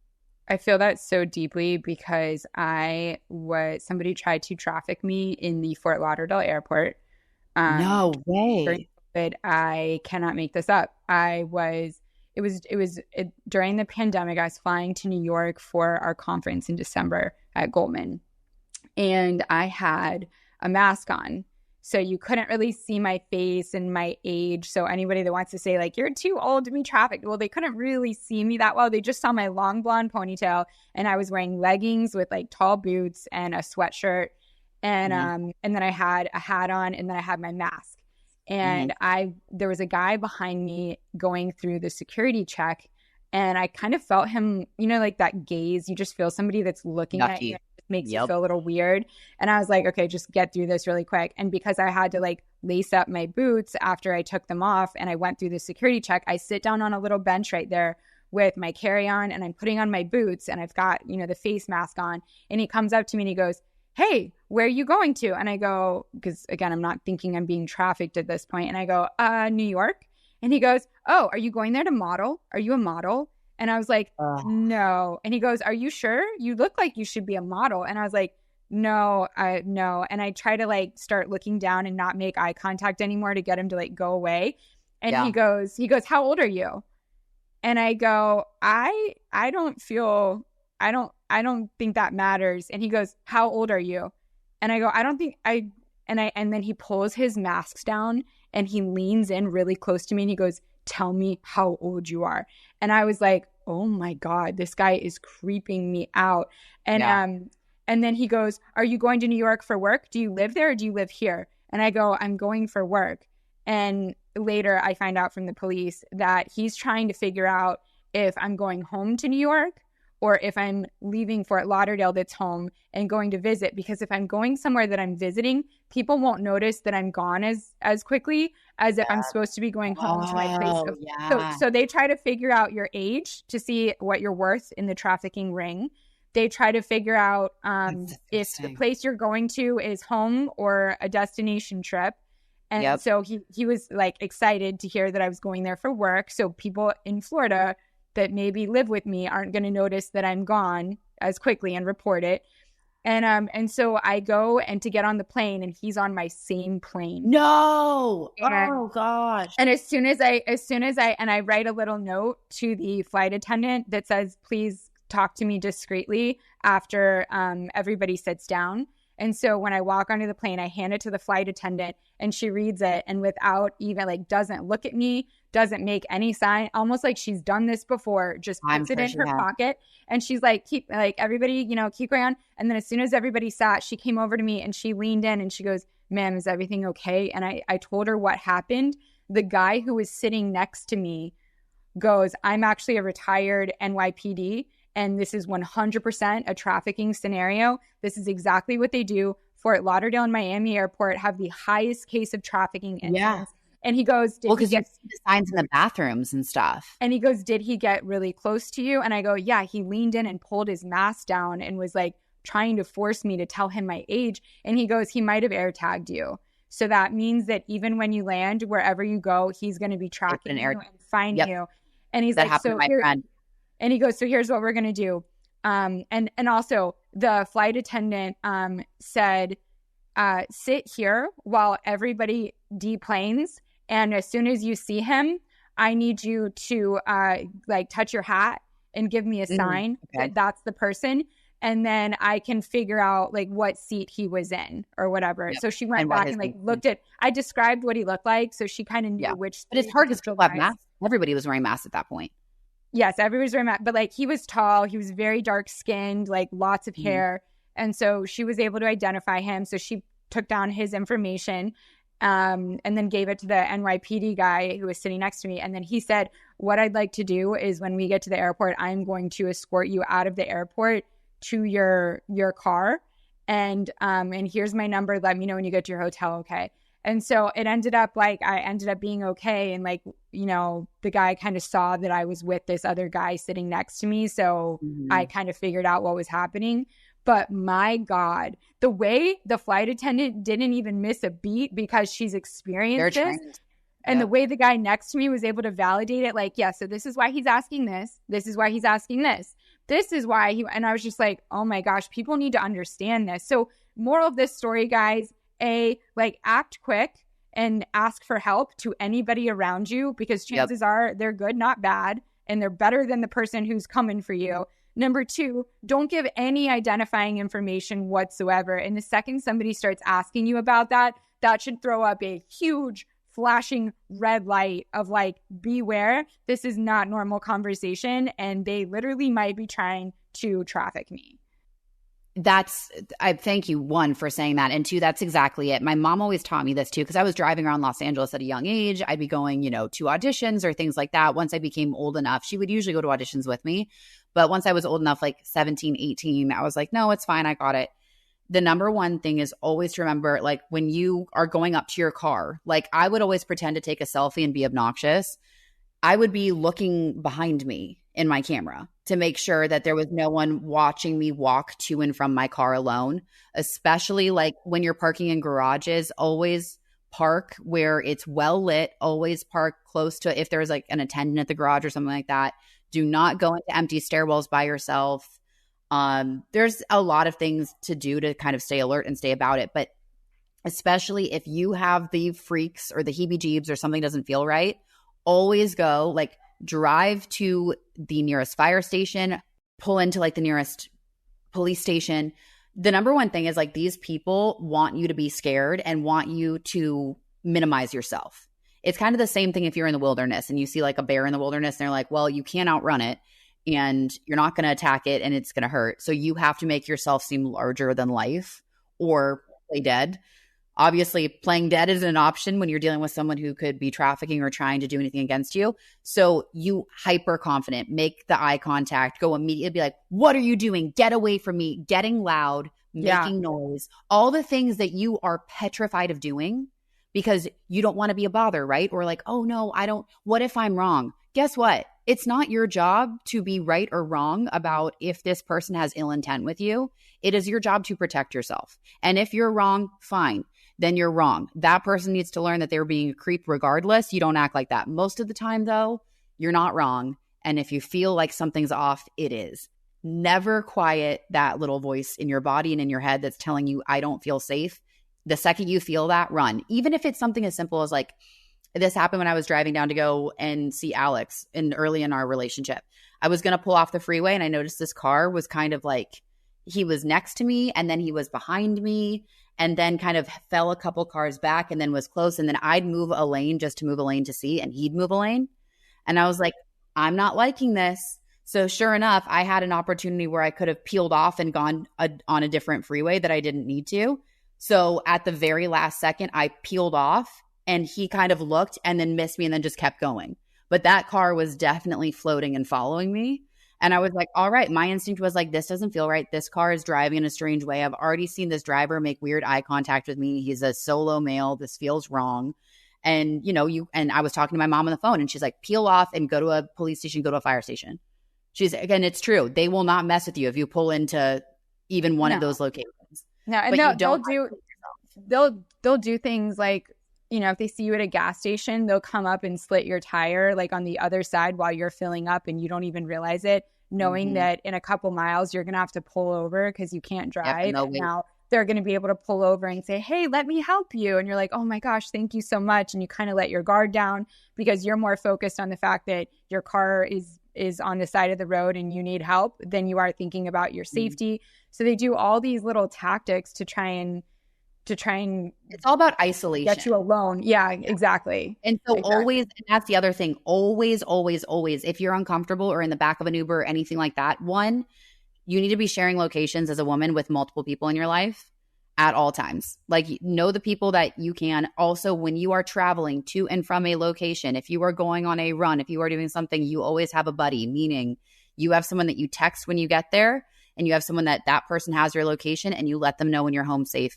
I feel that so deeply because somebody tried to traffic me in the Fort Lauderdale airport. No way. During COVID, I cannot make this up. During the pandemic, I was flying to New York for our conference in December at Goldman. And I had a mask on. So you couldn't really see my face and my age. So anybody that wants to say like, you're too old to be trafficked, well, they couldn't really see me that well. They just saw my long blonde ponytail, and I was wearing leggings with like tall boots and a sweatshirt. And then I had a hat on, and then I had my mask. And there was a guy behind me going through the security check, and I kind of felt him, like that gaze. You just feel somebody that's looking at you. Makes you feel a little weird. And I was like, okay, just get through this really quick. And because I had to like lace up my boots after I took them off and I went through the security check, I sit down on a little bench right there with my carry-on, and I'm putting on my boots, and I've got, the face mask on. And he comes up to me and he goes, hey, where are you going to? And I go, because again, I'm not thinking I'm being trafficked at this point. And I go, New York. And he goes, oh, are you going there to model? Are you a model? And I was like, no. And he goes, are you sure? You look like you should be a model. And I was like, no. And I try to like start looking down and not make eye contact anymore to get him to like go away. And he goes, how old are you? And I go, I don't think that matters. And he goes, how old are you? And I go, and then he pulls his masks down and he leans in really close to me and he goes, tell me how old you are. And I was like, oh my God, this guy is creeping me out. And then he goes, are you going to New York for work? Do you live there or do you live here? And I go, I'm going for work. And later I find out from the police that he's trying to figure out if I'm going home to New York or if I'm leaving Fort Lauderdale that's home and going to visit. Because if I'm going somewhere that I'm visiting, people won't notice that I'm gone as quickly as if I'm supposed to be going home to my place. So they try to figure out your age to see what you're worth in the trafficking ring. they try to figure out if the place you're going to is home or a destination trip. And so he was like excited to hear that I was going there for work. So people in Florida that maybe live with me aren't going to notice that I'm gone as quickly and report it. And so I go and to get on the plane, and he's on my same plane. No. Oh gosh. And as soon as I write a little note to the flight attendant that says, please talk to me discreetly after everybody sits down. And so when I walk onto the plane, I hand it to the flight attendant, and she reads it, and without even like, doesn't look at me, doesn't make any sign, almost like she's done this before, just puts it in her pocket. And she's like, keep like everybody, keep going on. And then as soon as everybody sat, she came over to me and she leaned in and she goes, ma'am, is everything okay? And I told her what happened. The guy who was sitting next to me goes, I'm actually a retired NYPD. And this is 100% a trafficking scenario. This is exactly what they do. Fort Lauderdale and Miami Airport have the highest case of trafficking incidents. Yeah. And he goes, because you see the signs in the bathrooms and stuff. And he goes, did he get really close to you? And I go, yeah, he leaned in and pulled his mask down and was like trying to force me to tell him my age. And he goes, he might have air tagged you. So that means that even when you land, wherever you go, he's going to be tracking you and find you. And he's that like, so my friend. And he goes, so here's what we're going to do. And also the flight attendant said, sit here while everybody deplanes. And as soon as you see him, I need you to like touch your hat and give me a sign that that's the person. And then I can figure out like what seat he was in or whatever. Yep. So she went back and like looked at, I described what he looked like. So she kind of knew which. But it's hard because people have masks. Everybody was wearing masks at that point. Yes, everybody was wearing masks. But like he was tall. He was very dark skinned, like lots of hair. And so she was able to identify him. So she took down his information and then gave it to the NYPD guy who was sitting next to me. And then he said, what I'd like to do is when we get to the airport, I'm going to escort you out of the airport to your car. And here's my number. Let me know when you get to your hotel. Okay. And so it ended up like, I ended up being okay. And like, the guy kind of saw that I was with this other guy sitting next to me. So I kind of figured out what was happening. But my God, the way the flight attendant didn't even miss a beat because she's experienced this. And the way the guy next to me was able to validate it, like, yeah, so this is why he's asking this. This is why he's asking this. This is why and I was just like, oh my gosh, people need to understand this. So moral of this story, guys, act quick and ask for help to anybody around you because chances are they're good, not bad. And they're better than the person who's coming for you. Number 2, don't give any identifying information whatsoever. And the second somebody starts asking you about that, that should throw up a huge flashing red light of like, beware, this is not normal conversation. And they literally might be trying to traffic me. I thank you, 1, for saying that. And 2, that's exactly it. My mom always taught me this too, because I was driving around Los Angeles at a young age. I'd be going, to auditions or things like that. Once I became old enough, she would usually go to auditions with me. But once I was old enough, like 17, 18, I was like, no, it's fine. I got it. The number one thing is always to remember, like when you are going up to your car, like I would always pretend to take a selfie and be obnoxious. I would be looking behind me in my camera to make sure that there was no one watching me walk to and from my car alone, especially like when you're parking in garages. Always park where it's well lit. Always park close to, if there's like an attendant at the garage or something like that. Do not go into empty stairwells by yourself. There's a lot of things to do to kind of stay alert and stay about it. But especially if you have the freaks or the heebie-jeebs or something doesn't feel right, always go, like, drive to the nearest fire station, pull into like the nearest police station. The number one thing is like these people want you to be scared and want you to minimize yourself. It's kind of the same thing if you're in the wilderness and you see like a bear in the wilderness and they're like, well, you can't outrun it and you're not going to attack it and it's going to hurt. So you have to make yourself seem larger than life or play dead. Obviously, playing dead is an option when you're dealing with someone who could be trafficking or trying to do anything against you. So you hyper confident, make the eye contact, go immediately be like, what are you doing? Get away from me, getting loud, making noise, all the things that you are petrified of doing because you don't want to be a bother, right? Or like, oh no, I don't, what if I'm wrong? Guess what? it's not your job to be right or wrong about if this person has ill intent with you. It is your job to protect yourself. And if you're wrong, fine, then you're wrong. That person needs to learn that they're being a creep regardless. You don't act like that. Most of the time, though, you're not wrong. And if you feel like something's off, it is. Never quiet that little voice in your body and in your head that's telling you, I don't feel safe. The second you feel that, run. Even if it's something as simple as like, this happened when I was driving down to go and see Alex early in our relationship. I was going to pull off the freeway and I noticed this car was kind of like, he was next to me and then he was behind me and then kind of fell a couple cars back and then was close. And then I'd move a lane just to move a lane to see, and he'd move a lane. And I was like, I'm not liking this. So sure enough, I had an opportunity where I could have peeled off and gone on a different freeway that I didn't need to. So at the very last second, I peeled off and he kind of looked and then missed me and then just kept going. But that car was definitely floating and following me. And I was like, all right, my instinct was like, this doesn't feel right. This car is driving in a strange way. I've already seen this driver make weird eye contact with me. He's a solo male. This feels wrong. And, and I was talking to my mom on the phone and she's like, peel off and go to a police station, go to a fire station. Again, it's true. They will not mess with you if you pull into even one of those locations. No, and they'll do things like, if they see you at a gas station, they'll come up and slit your tire like on the other side while you're filling up and you don't even realize it, knowing that in a couple miles you're going to have to pull over because you can't drive. Yep, now they're going to be able to pull over and say, hey, let me help you. And you're like, oh my gosh, thank you so much. And you kind of let your guard down because you're more focused on the fact that your car is on the side of the road and you need help than you are thinking about your safety. So they do all these little tactics to try and it's all about isolation. Get you alone. Yeah, exactly. And so always, and that's the other thing, always, if you're uncomfortable or in the back of an Uber or anything like that, one, you need to be sharing locations as a woman with multiple people in your life at all times. Like, know the people that you can. Also, when you are traveling to and from a location, if you are going on a run, if you are doing something, you always have a buddy, meaning you have someone that you text when you get there and you have someone that person has your location and you let them know when you're home safe.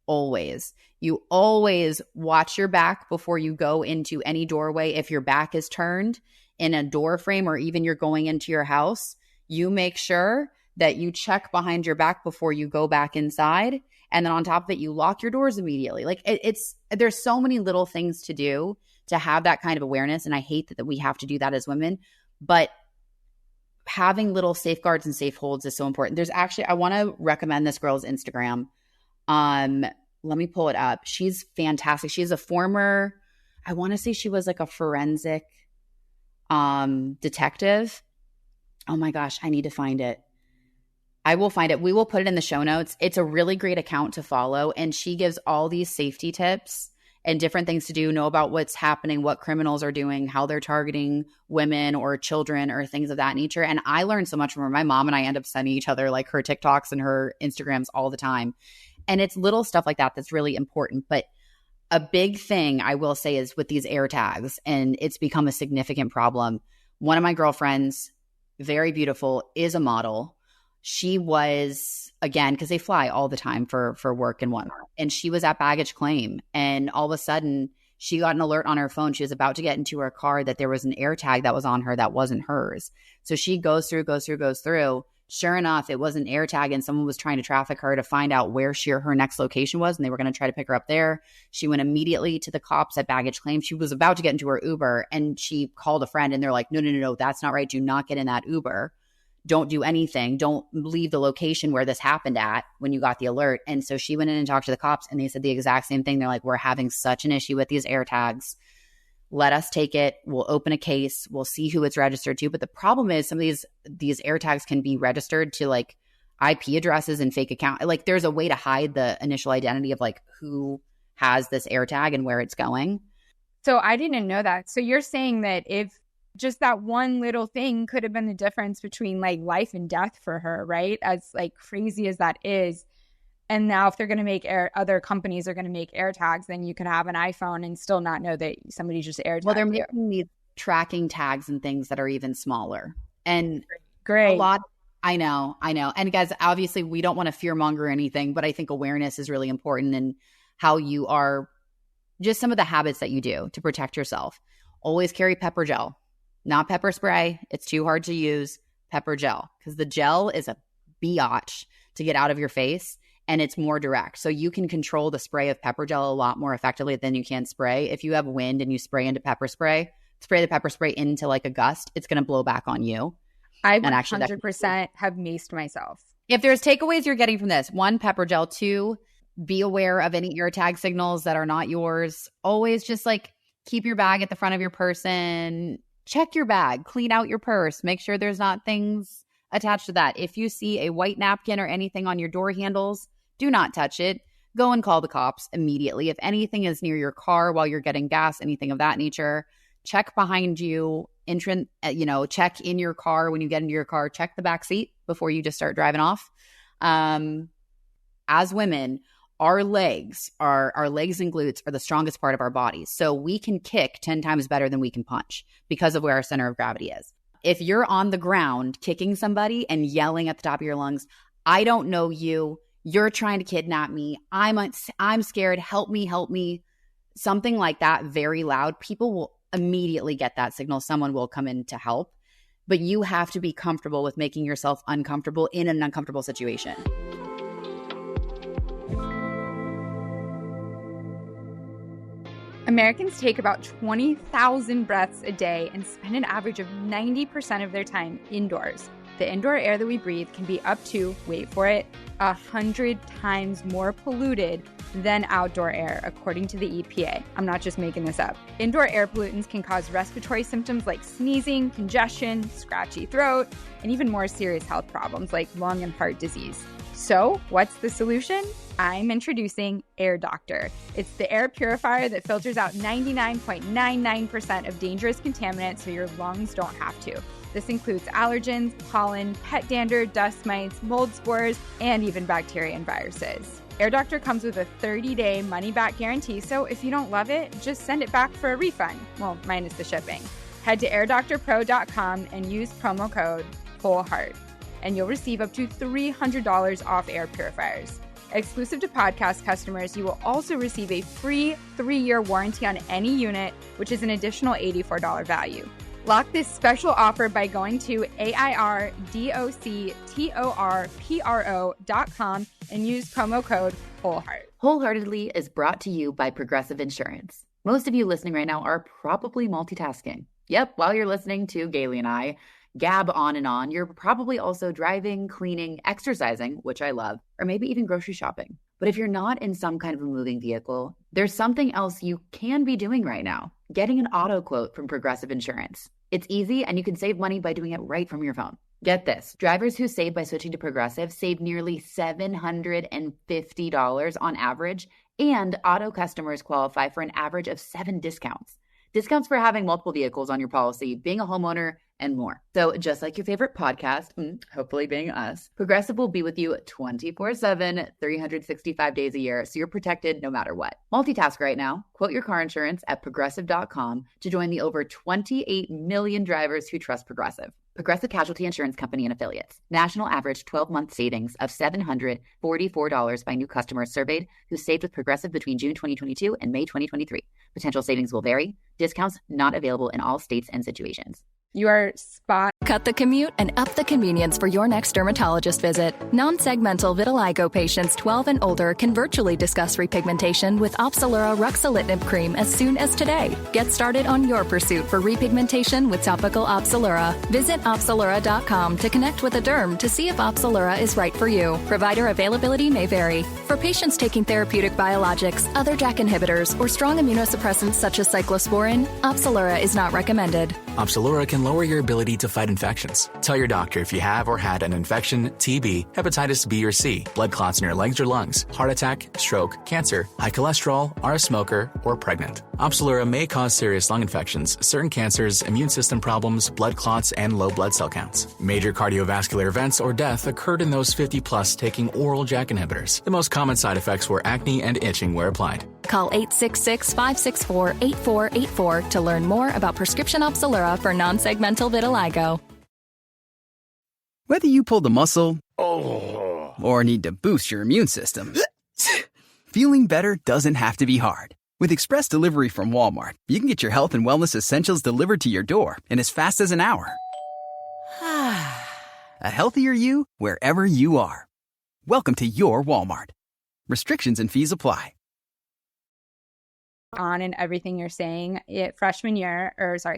Always. You always watch your back before you go into any doorway. If your back is turned in a door frame or even you're going into your house, you make sure that you check behind your back before you go back inside. And then on top of it, you lock your doors immediately. Like there's so many little things to do to have that kind of awareness. And I hate that we have to do that as women, but having little safeguards and safe holds is so important. I want to recommend this girl's Instagram. Let me pull it up. She's fantastic. She's a former, I want to say she was like a forensic detective. Oh my gosh, I need to find it. I will find it. We will put it in the show notes. It's a really great account to follow. And she gives all these safety tips and different things to do, know about what's happening, what criminals are doing, how they're targeting women or children or things of that nature. And I learned so much from her. My mom and I end up sending each other like her TikToks and her Instagrams all the time. And it's little stuff like that that's really important. But a big thing I will say is with these air tags, and it's become a significant problem. One of my girlfriends, very beautiful, is a model. She was, again, because they fly all the time for work and whatnot. And she was at baggage claim. And all of a sudden, she got an alert on her phone. She was about to get into her car that there was an air tag that was on her that wasn't hers. So she goes through. Sure enough, it was an air tag and someone was trying to traffic her to find out where her next location was. And they were going to try to pick her up there. She went immediately to the cops at baggage claim. She was about to get into her Uber and she called a friend and they're like, no, that's not right. Do not get in that Uber. Don't do anything. Don't leave the location where this happened at when you got the alert. And so she went in and talked to the cops and they said the exact same thing. They're like, we're having such an issue with these air tags. Let us take it. We'll open a case. We'll see who it's registered to. But the problem is some of these air tags can be registered to like IP addresses and fake account. Like there's a way to hide the initial identity of like who has this air tag and where it's going. So I didn't know that. So you're saying that if just that one little thing could have been the difference between like life and death for her, right? As like crazy as that is. And now if they're going to make other companies are going to make air tags, then you can have an iPhone and still not know that somebody just air tagged you. Well, they're making these tracking tags and things that are even smaller. And great. I know. And guys, obviously we don't want to fear monger or anything, but I think awareness is really important in how you are, just some of the habits that you do to protect yourself. Always carry pepper gel. Not pepper spray. It's too hard to use. Pepper gel, because the gel is a biatch to get out of your face and it's more direct. So you can control the spray of pepper gel a lot more effectively than you can spray. If you have wind and you spray into pepper spray the pepper spray into like a gust, it's going to blow back on you. I 100% have maced myself. If there's takeaways you're getting from this, 1, pepper gel. 2, be aware of any ear tag signals that are not yours. Always just like keep your bag at the front of your person. Check your bag, clean out your purse, make sure there's not things attached to that. If you see a white napkin or anything on your door handles, do not touch it. Go and call the cops immediately. If anything is near your car while you're getting gas, anything of that nature, check behind you, check in your car when you get into your car, check the back seat before you just start driving off. As women, our legs and glutes are the strongest part of our bodies. So we can kick 10 times better than we can punch because of where our center of gravity is. If you're on the ground kicking somebody and yelling at the top of your lungs, I don't know you, you're trying to kidnap me, I'm scared, help me, something like that very loud, people will immediately get that signal. Someone will come in to help. But you have to be comfortable with making yourself uncomfortable in an uncomfortable situation. Americans take about 20,000 breaths a day and spend an average of 90% of their time indoors. The indoor air that we breathe can be up to, wait for it, 100 times more polluted than outdoor air, according to the EPA. I'm not just making this up. Indoor air pollutants can cause respiratory symptoms like sneezing, congestion, scratchy throat, and even more serious health problems like lung and heart disease. So, what's the solution? I'm introducing Air Doctor. It's the air purifier that filters out 99.99% of dangerous contaminants so your lungs don't have to. This includes allergens, pollen, pet dander, dust mites, mold spores, and even bacteria and viruses. Air Doctor comes with a 30-day money-back guarantee, so if you don't love it, just send it back for a refund. Well, minus the shipping. Head to airdoctorpro.com and use promo code WHOLEHEART, and you'll receive up to $300 off air purifiers. Exclusive to podcast customers, you will also receive a free 3-year warranty on any unit, which is an additional $84 value. Lock this special offer by going to airdoctorpro.com and use promo code WHOLEHEART. Wholeheartedly is brought to you by Progressive Insurance. Most of you listening right now are probably multitasking. Yep, while you're listening to Galey and I gab on and on, you're probably also driving, cleaning, exercising, which I love, or maybe even grocery shopping. But if you're not in some kind of a moving vehicle, there's something else you can be doing right now. Getting an auto quote from Progressive Insurance. It's easy and you can save money by doing it right from your phone. Get this. Drivers who save by switching to Progressive save nearly $750 on average, and auto customers qualify for an average of 7 discounts. Discounts for having multiple vehicles on your policy, being a homeowner, and more. So just like your favorite podcast, hopefully being us, Progressive will be with you 24/7, 365 days a year, so you're protected no matter what. Multitask right now. Quote your car insurance at Progressive.com to join the over 28 million drivers who trust Progressive. Progressive Casualty Insurance Company and Affiliates. National average 12-month savings of $744 by new customers surveyed who saved with Progressive between June 2022 and May 2023. Potential savings will vary. Discounts not available in all states and situations. You are spot. Cut the commute and up the convenience for your next dermatologist visit. Non-segmental vitiligo patients 12 and older can virtually discuss repigmentation with Opzelura ruxolitinib cream as soon as today. Get started on your pursuit for repigmentation with topical Opzelura. Visit Opzelura.com to connect with a derm to see if Opzelura is right for you. Provider availability may vary. For patients taking therapeutic biologics, other JAK inhibitors, or strong immunosuppressants such as cyclosporin, Opzelura is not recommended. Opzelura can lower your ability to fight infections. Tell your doctor if you have or had an infection, TB, hepatitis B or C, blood clots in your legs or lungs, heart attack, stroke, cancer, high cholesterol, are a smoker, or pregnant. Opzelura may cause serious lung infections, certain cancers, immune system problems, blood clots, and low blood cell counts. Major cardiovascular events or death occurred in those 50 plus taking oral JAK inhibitors. The most common side effects were acne and itching where applied. Call 866-564-8484 to learn more about prescription Opzelura for non-segmental vitiligo. Whether you pulled a muscle or need to boost your immune system, feeling better doesn't have to be hard. With express delivery from Walmart, you can get your health and wellness essentials delivered to your door in as fast as an hour. A healthier you wherever you are. Welcome to your Walmart. Restrictions and fees apply. On and everything you're saying,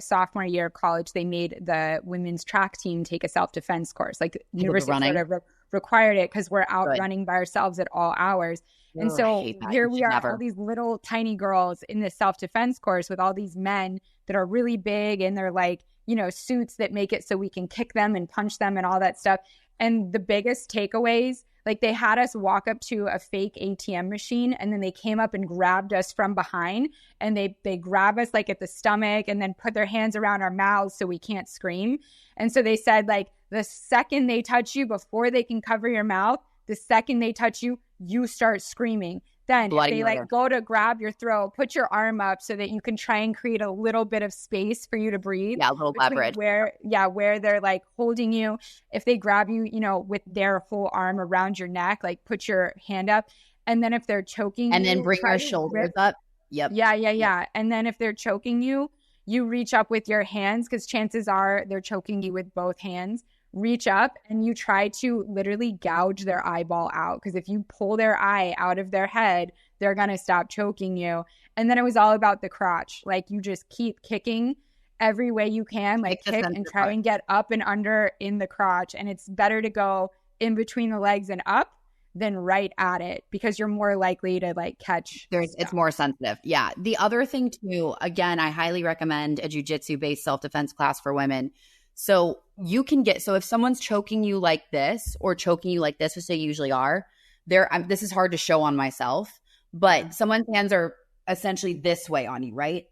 sophomore year of college, they made the women's track team take a self-defense course. Like university sort of required it because we're out running by ourselves at all hours. And so here we are, all these little tiny girls in this self-defense course with all these men that are really big and they're like, you know, suits that make it so we can kick them and punch them and all that stuff. And the biggest takeaways, like they had us walk up to a fake ATM machine and then they came up and grabbed us from behind and they grab us like at the stomach and then put their hands around our mouths so we can't scream. And so they said like the second they touch you before they can cover your mouth, the second they touch you, you start screaming. Then if they like go to grab your throat, put your arm up so that you can try and create a little bit of space for you to breathe. Yeah, a little leverage. Where they're like holding you. If they grab you, you know, with their whole arm around your neck, like put your hand up. And then if they're choking and then bring your shoulders up. Yep. Yeah. And then if they're choking you, you reach up with your hands because chances are they're choking you with both hands. Reach up and you try to literally gouge their eyeball out because if you pull their eye out of their head, they're going to stop choking you. And then it was all about the crotch. Like you just keep kicking every way you can, like kick and try and get up and under in the crotch. And it's better to go in between the legs and up than right at it because you're more likely to like catch. It's more sensitive. Yeah. The other thing too, again, I highly recommend a jiu-jitsu based self-defense class for women. So you can so if someone's choking you like this or choking you like this, which they usually are, this is hard to show on myself, but someone's hands are essentially this way on you, right?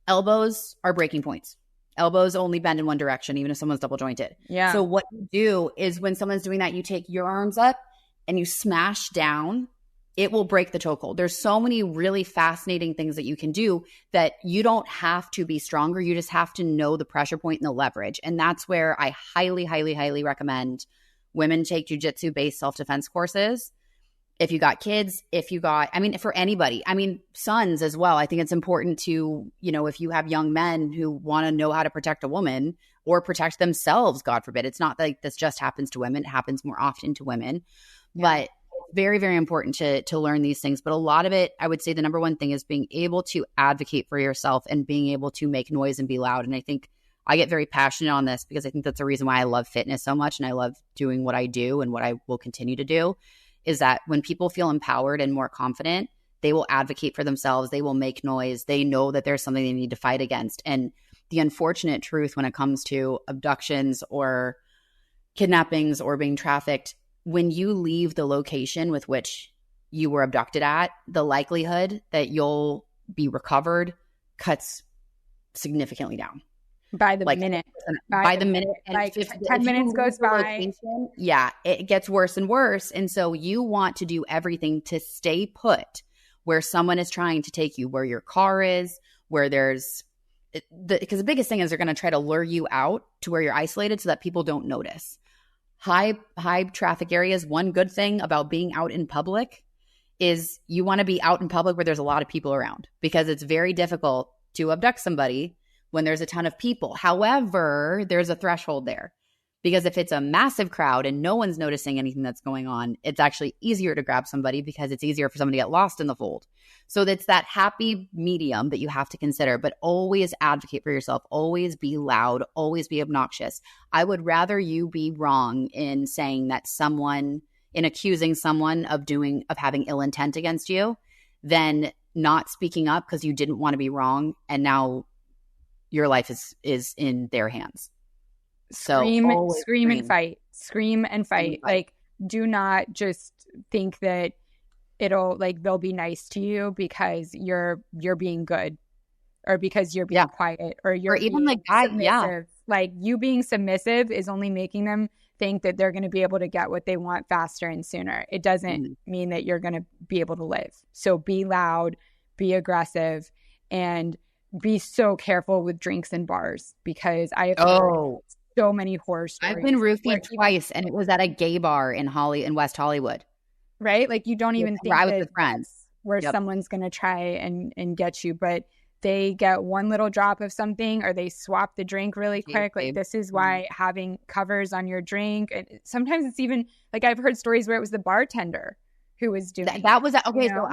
Elbows are breaking points. Elbows only bend in one direction, even if someone's double jointed. Yeah. So what you do is when someone's doing that, you take your arms up and you smash down. It will break the chokehold. There's so many really fascinating things that you can do that you don't have to be stronger. You just have to know the pressure point and the leverage. And that's where I highly, highly, highly recommend women take jiu-jitsu based self-defense courses. If you got kids, for anybody, sons as well. I think it's important to, you know, if you have young men who want to know how to protect a woman or protect themselves, God forbid. It's not like this just happens to women. It happens more often to women. Yeah. But very, very important to learn these things. But a lot of it, I would say the number one thing is being able to advocate for yourself and being able to make noise and be loud. And I think I get very passionate on this because I think that's the reason why I love fitness so much and I love doing what I do and what I will continue to do is that when people feel empowered and more confident, they will advocate for themselves. They will make noise. They know that there's something they need to fight against. And the unfortunate truth when it comes to abductions or kidnappings or being trafficked, when you leave the location with which you were abducted at, the likelihood that you'll be recovered cuts significantly down. By the minute. By the minute. And like 10 minutes goes by. Yeah, it gets worse and worse. And so you want to do everything to stay put where someone is trying to take you, where your car is, where there's because the biggest thing is they're going to try to lure you out to where you're isolated so that people don't notice. High traffic areas, one good thing about being out in public is you want to be out in public where there's a lot of people around because it's very difficult to abduct somebody when there's a ton of people. However, there's a threshold there because if it's a massive crowd and no one's noticing anything that's going on, it's actually easier to grab somebody because it's easier for someone to get lost in the fold. So it's that happy medium that you have to consider, but always advocate for yourself. Always be loud. Always be obnoxious. I would rather you be wrong in saying that in accusing someone of having ill intent against you than not speaking up because you didn't want to be wrong and now your life is in their hands. So scream and fight. Scream and fight. Like, do not just think that they'll be nice to you because you're being good or because you're being quiet or you're even like submissive. Yeah. Like you being submissive is only making them think that they're going to be able to get what they want faster and sooner. It doesn't mean that you're going to be able to live. So be loud, be aggressive, and be so careful with drinks and bars because I have heard so many horror stories. I've been roofied twice and it was at a gay bar in West Hollywood. Right? Like you don't even think I was with friends. where someone's going to try and get you, but they get one little drop of something or they swap the drink really quick. Like this is why having covers on your drink. And sometimes it's even like I've heard stories where it was the bartender who was doing that was okay. So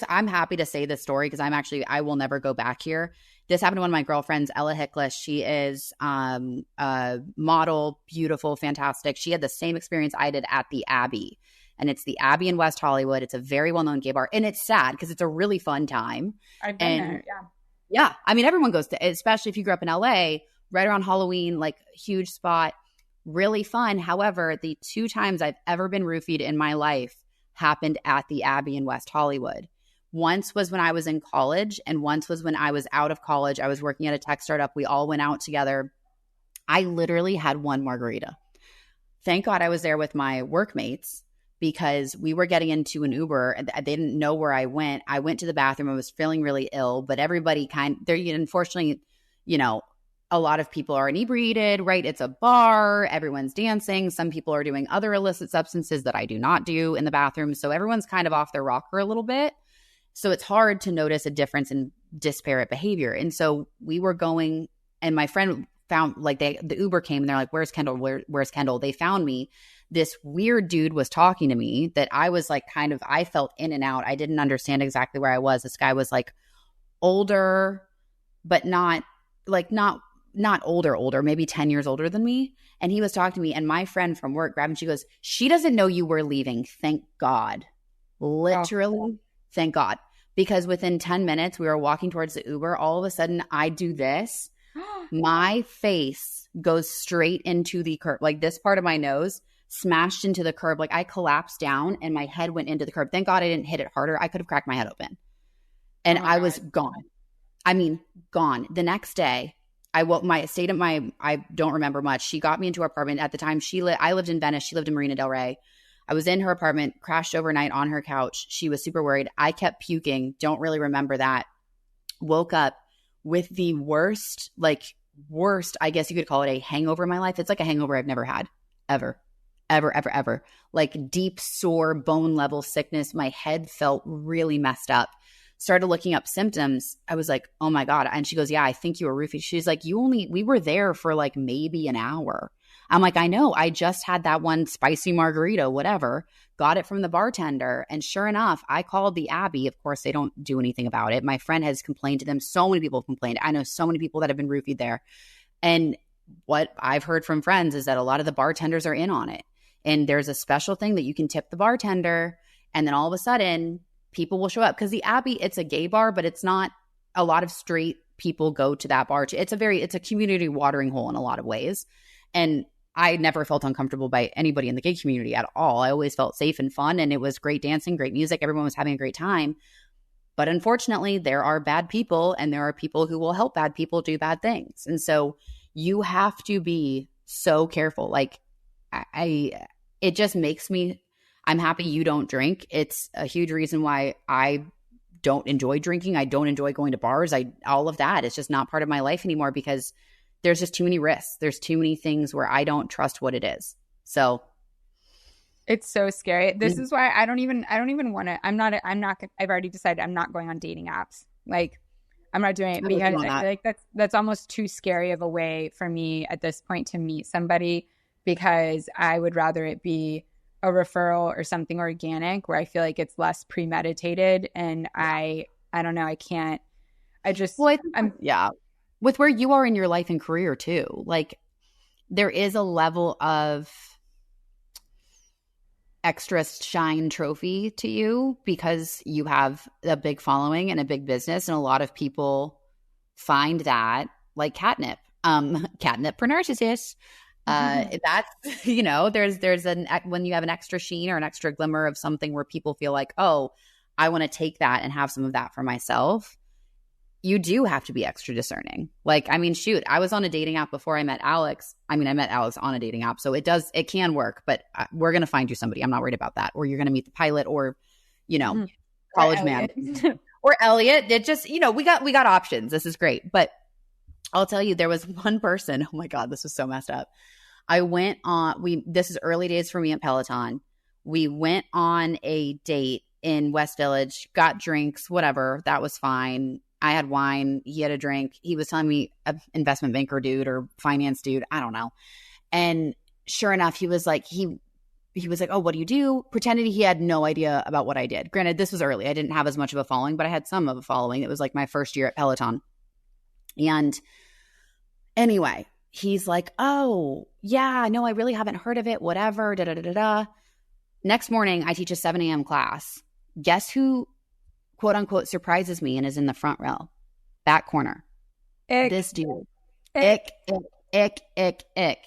I'm happy to say this story because I will never go back here. This happened to one of my girlfriends, Ella Hickless. She is a model, beautiful, fantastic. She had the same experience I did at the Abbey. And it's the Abbey in West Hollywood. It's a very well-known gay bar. And it's sad because it's a really fun time. I've been there, yeah. Yeah. I mean, everyone goes to, especially if you grew up in LA, right around Halloween, like huge spot, really fun. However, the 2 times I've ever been roofied in my life happened at the Abbey in West Hollywood. Once was when I was in college, and once was when I was out of college. I was working at a tech startup. We all went out together. I literally had 1 margarita. Thank God I was there with my workmates, because we were getting into an Uber. They didn't know where I went. I went to the bathroom. I was feeling really ill, but everybody unfortunately, a lot of people are inebriated, right? It's a bar. Everyone's dancing. Some people are doing other illicit substances that I do not do in the bathroom. So everyone's kind of off their rocker a little bit. So it's hard to notice a difference in disparate behavior. And so we were going, and my friend found, like, the Uber came and they're like, "Where's Kendall? Where's Kendall?" They found me. This weird dude was talking to me that I was like, I felt in and out. I didn't understand exactly where I was. This guy was like older, but not older, maybe 10 years older than me. And he was talking to me, and my friend from work grabbed him. She goes, "She doesn't know you were leaving. Thank God." Literally, thank God. Because within 10 minutes, we were walking towards the Uber. All of a sudden, I do this. My face goes straight into the curb, like this part of my nose smashed into the curb. Like I collapsed down and my head went into the curb. Thank God I didn't hit it harder. I could have cracked my head open. And I was gone. I mean, gone. The next day, I don't remember much. She got me into her apartment. At the time, I lived in Venice. She lived in Marina Del Rey. I was in her apartment, crashed overnight on her couch. She was super worried. I kept puking. Don't really remember that. Woke up with the worst, I guess you could call it a hangover in my life. It's like a hangover I've never had, ever. Like deep, sore, bone level sickness. My head felt really messed up. Started looking up symptoms. I was like, "Oh my God." And she goes, "Yeah, I think you were roofied." She's like, we were there for like maybe an hour. I'm like, "I know. I just had that one spicy margarita, whatever. Got it from the bartender." And sure enough, I called the Abbey. Of course, they don't do anything about it. My friend has complained to them. So many people have complained. I know so many people that have been roofied there. And what I've heard from friends is that a lot of the bartenders are in on it. And there's a special thing that you can tip the bartender, and then all of a sudden people will show up. Because the Abbey, it's a gay bar, but it's not a lot of straight people go to that bar. It's a community watering hole in a lot of ways. And I never felt uncomfortable by anybody in the gay community at all. I always felt safe and fun, and it was great dancing, great music. Everyone was having a great time. But unfortunately, there are bad people, and there are people who will help bad people do bad things. And so you have to be so careful. Like, it just makes me, I'm happy you don't drink. It's a huge reason why I don't enjoy drinking. I don't enjoy going to bars. All of that. It's just not part of my life anymore because there's just too many risks. There's too many things where I don't trust what it is. So it's so scary. This is why I don't even want to, I've already decided I'm not going on dating apps. Like, I'm not doing it because I feel like that's almost too scary of a way for me at this point to meet somebody, because I would rather it be a referral or something organic where I feel like it's less premeditated. And I don't know. I can't, with where you are in your life and career too, like there is a level of extra shine trophy to you because you have a big following and a big business. And a lot of people find that like catnip for narcissists. That's, there's when you have an extra sheen or an extra glimmer of something where people feel like, oh, I want to take that and have some of that for myself. You do have to be extra discerning. Like, I mean, shoot, I was on a dating app before I met Alex. I met Alex on a dating app. So it can work, but we're going to find you somebody. I'm not worried about that. Or you're going to meet the pilot or, college man or Elliot. It just, we got options. This is great. But I'll tell you, there was one person. Oh my God, this was so messed up. I went on, this is early days for me at Peloton. We went on a date in West Village, got drinks, whatever. That was fine. I had wine. He had a drink. He was telling me an investment banker dude or finance dude. I don't know. And sure enough, he was like, he was like, oh, what do you do? Pretended he had no idea about what I did. Granted, this was early. I didn't have as much of a following, but I had some of a following. It was like my first year at Peloton. And anyway, he's like, oh, yeah, no, I really haven't heard of it. Whatever, da-da-da-da-da. Next morning, I teach a 7 a.m. class. Guess who, quote unquote, surprises me and is in the front row? Back corner. Ick. This dude. Ick, ick, ick, ick, ick.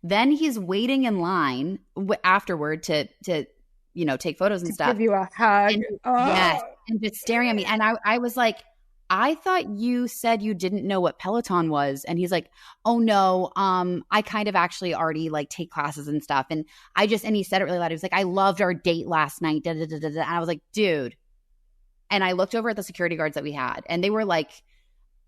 Then he's waiting in line afterward to take photos and stuff. Give you a hug. And, yes, and just staring at me. And I was like, I thought you said you didn't know what Peloton was. And he's like, oh no, I kind of actually already like take classes and stuff. And he said it really loud. He was like, I loved our date last night. Da, da, da, da, da. And I was like, dude. And I looked over at the security guards that we had, and they were like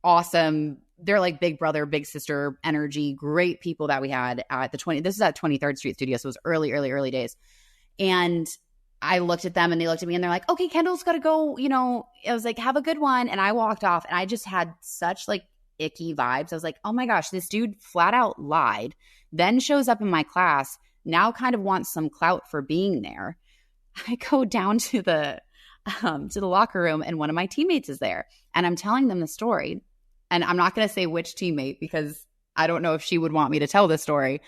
awesome. They're like big brother, big sister energy, great people that we had at this is at 23rd Street Studio. So it was early days. And I looked at them and they looked at me and they're like, okay, Kendall's got to go, I was like, have a good one. And I walked off and I just had such like icky vibes. I was like, oh my gosh, this dude flat out lied, then shows up in my class, now kind of wants some clout for being there. I go down to the locker room and one of my teammates is there and I'm telling them the story. And I'm not going to say which teammate because I don't know if she would want me to tell this story,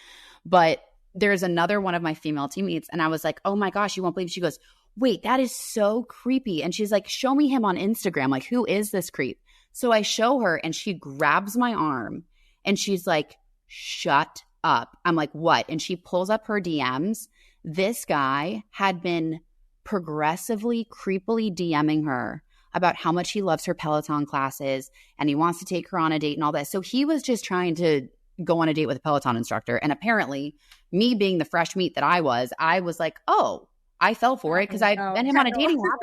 but there's another one of my female teammates. And I was like, oh my gosh, you won't believe. She goes, wait, that is so creepy. And she's like, show me him on Instagram. Like, who is this creep? So I show her and she grabs my arm and she's like, shut up. I'm like, what? And she pulls up her DMs. This guy had been progressively, creepily DMing her about how much he loves her Peloton classes and he wants to take her on a date and all that. So he was just trying to go on a date with a Peloton instructor. And apparently, me being the fresh meat that I was like, oh, I fell for it because I met him on a dating app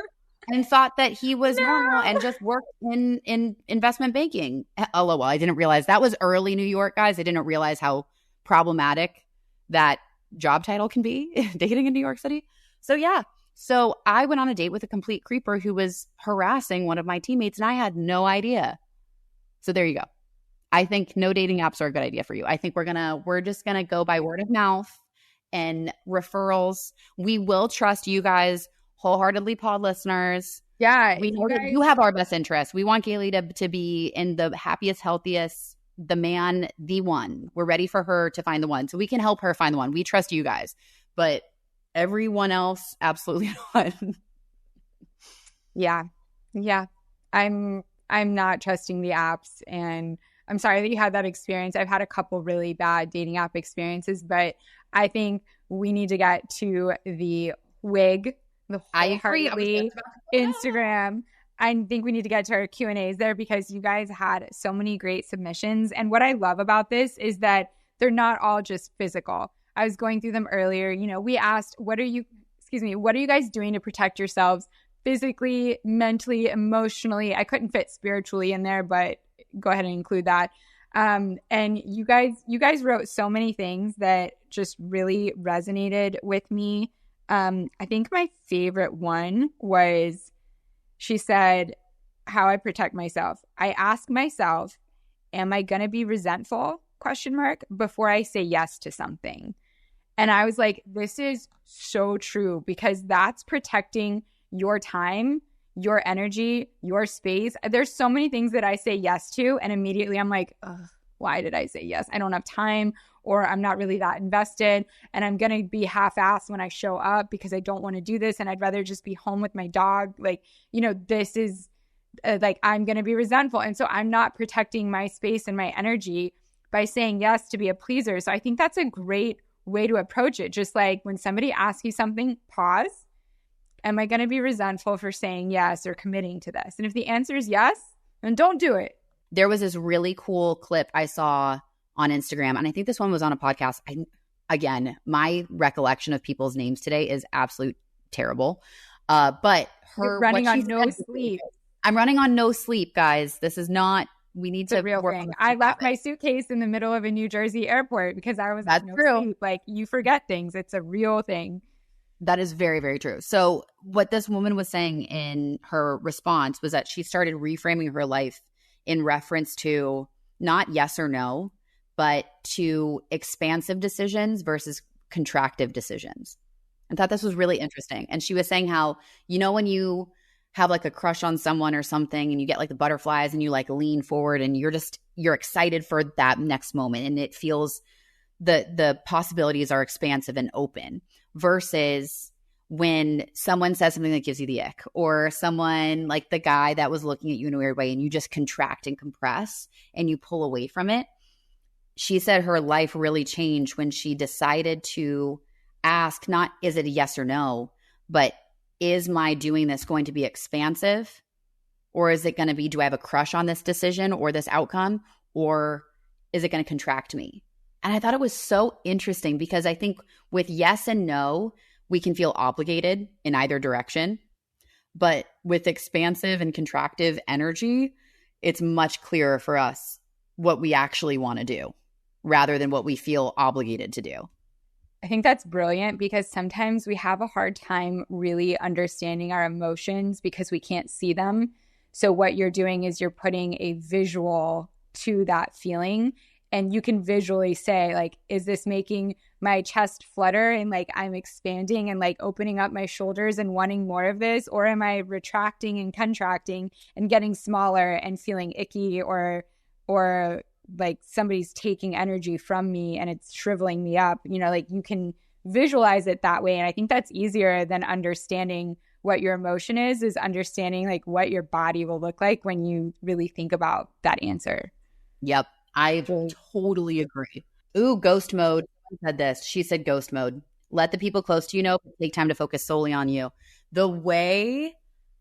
and thought that he was normal and just worked in investment banking. LOL, I didn't realize that was early New York, guys. I didn't realize how problematic that job title can be, dating in New York City. So yeah. So I went on a date with a complete creeper who was harassing one of my teammates and I had no idea. So there you go. I think no dating apps are a good idea for you. I think we're just gonna go by word of mouth and referrals. We will trust you guys, wholeheartedly pod listeners. Yeah. We know that you have our best interests. We want Galey to be in the happiest, healthiest, the man, the one. We're ready for her to find the one. So we can help her find the one. We trust you guys. But everyone else, absolutely not. Yeah. I'm not trusting the apps, and I'm sorry that you had that experience. I've had a couple really bad dating app experiences, but I think we need to get to the WIG, the Wholeheartedly Instagram. I think we need to get to our Q&As there because you guys had so many great submissions. And what I love about this is that they're not all just physical. I was going through them earlier. We asked, what are you guys doing to protect yourselves physically, mentally, emotionally? I couldn't fit spiritually in there, but go ahead and include that. And you guys wrote so many things that just really resonated with me. I think my favorite one was, she said, how I protect myself. I ask myself, am I going to be resentful? ? Before I say yes to something. And I was like, this is so true because that's protecting your time, your energy, your space. There's so many things that I say yes to, and immediately I'm like, ugh, why did I say yes? I don't have time, or I'm not really that invested, and I'm going to be half-assed when I show up because I don't want to do this, and I'd rather just be home with my dog. Like, this is like, I'm going to be resentful. And so I'm not protecting my space and my energy by saying yes to be a pleaser. So I think that's a great way to approach it. Just like when somebody asks you something, pause. Am I going to be resentful for saying yes or committing to this? And if the answer is yes, then don't do it. There was this really cool clip I saw on Instagram, and I think this one was on a podcast. Again, my recollection of people's names today is absolute terrible. But you're running on no sleep. I'm running on no sleep, guys. This is not. We need to real thing. I left my suitcase in the middle of a New Jersey airport because I was That's no true. sleep. Like, you forget things. It's a real thing. That is very, very true. So what this woman was saying in her response was that she started reframing her life in reference to not yes or no, but to expansive decisions versus contractive decisions. I thought this was really interesting. And she was saying how, when you have like a crush on someone or something and you get like the butterflies and you like lean forward and you're excited for that next moment, and it feels the possibilities are expansive and open, versus when someone says something that gives you the ick, or someone like the guy that was looking at you in a weird way and you just contract and compress and you pull away from it. She said her life really changed when she decided to ask, not is it a yes or no, but is my doing this going to be expansive, or is it going to be, do I have a crush on this decision or this outcome, or is it going to contract me? And I thought it was so interesting because I think with yes and no, we can feel obligated in either direction. But with expansive and contractive energy, it's much clearer for us what we actually want to do rather than what we feel obligated to do. I think that's brilliant because sometimes we have a hard time really understanding our emotions because we can't see them. So what you're doing is you're putting a visual to that feeling. And you can visually say, like, is this making my chest flutter and like I'm expanding and like opening up my shoulders and wanting more of this? Or am I retracting and contracting and getting smaller and feeling icky, or like somebody's taking energy from me and it's shriveling me up? Like you can visualize it that way. And I think that's easier than understanding what your emotion is understanding like what your body will look like when you really think about that answer. Yep. I totally agree. Ooh, ghost mode. Someone said this. She said ghost mode. Let the people close to you know, but take time to focus solely on you. The way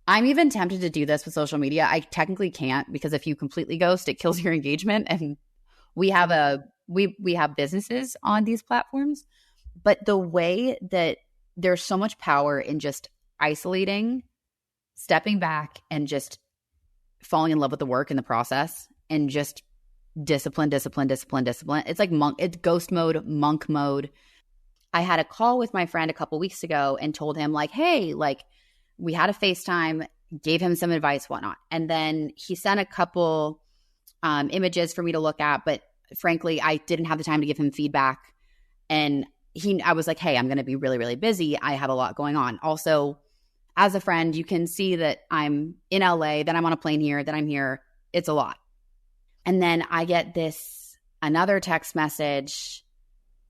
I'm even tempted to do this with social media, I technically can't, because if you completely ghost, it kills your engagement. And we have we have businesses on these platforms, but the way that there's so much power in just isolating, stepping back, and just falling in love with the work in the process, and just discipline. It's like it's ghost mode, monk mode. I had a call with my friend a couple weeks ago and told him like, hey, like we had a FaceTime, gave him some advice, whatnot. And then he sent a couple images for me to look at, but frankly, I didn't have the time to give him feedback. And I was like, hey, I'm going to be really, really busy. I have a lot going on. Also, as a friend, you can see that I'm in LA, that I'm on a plane here, that I'm here. It's a lot. And then I get another text message,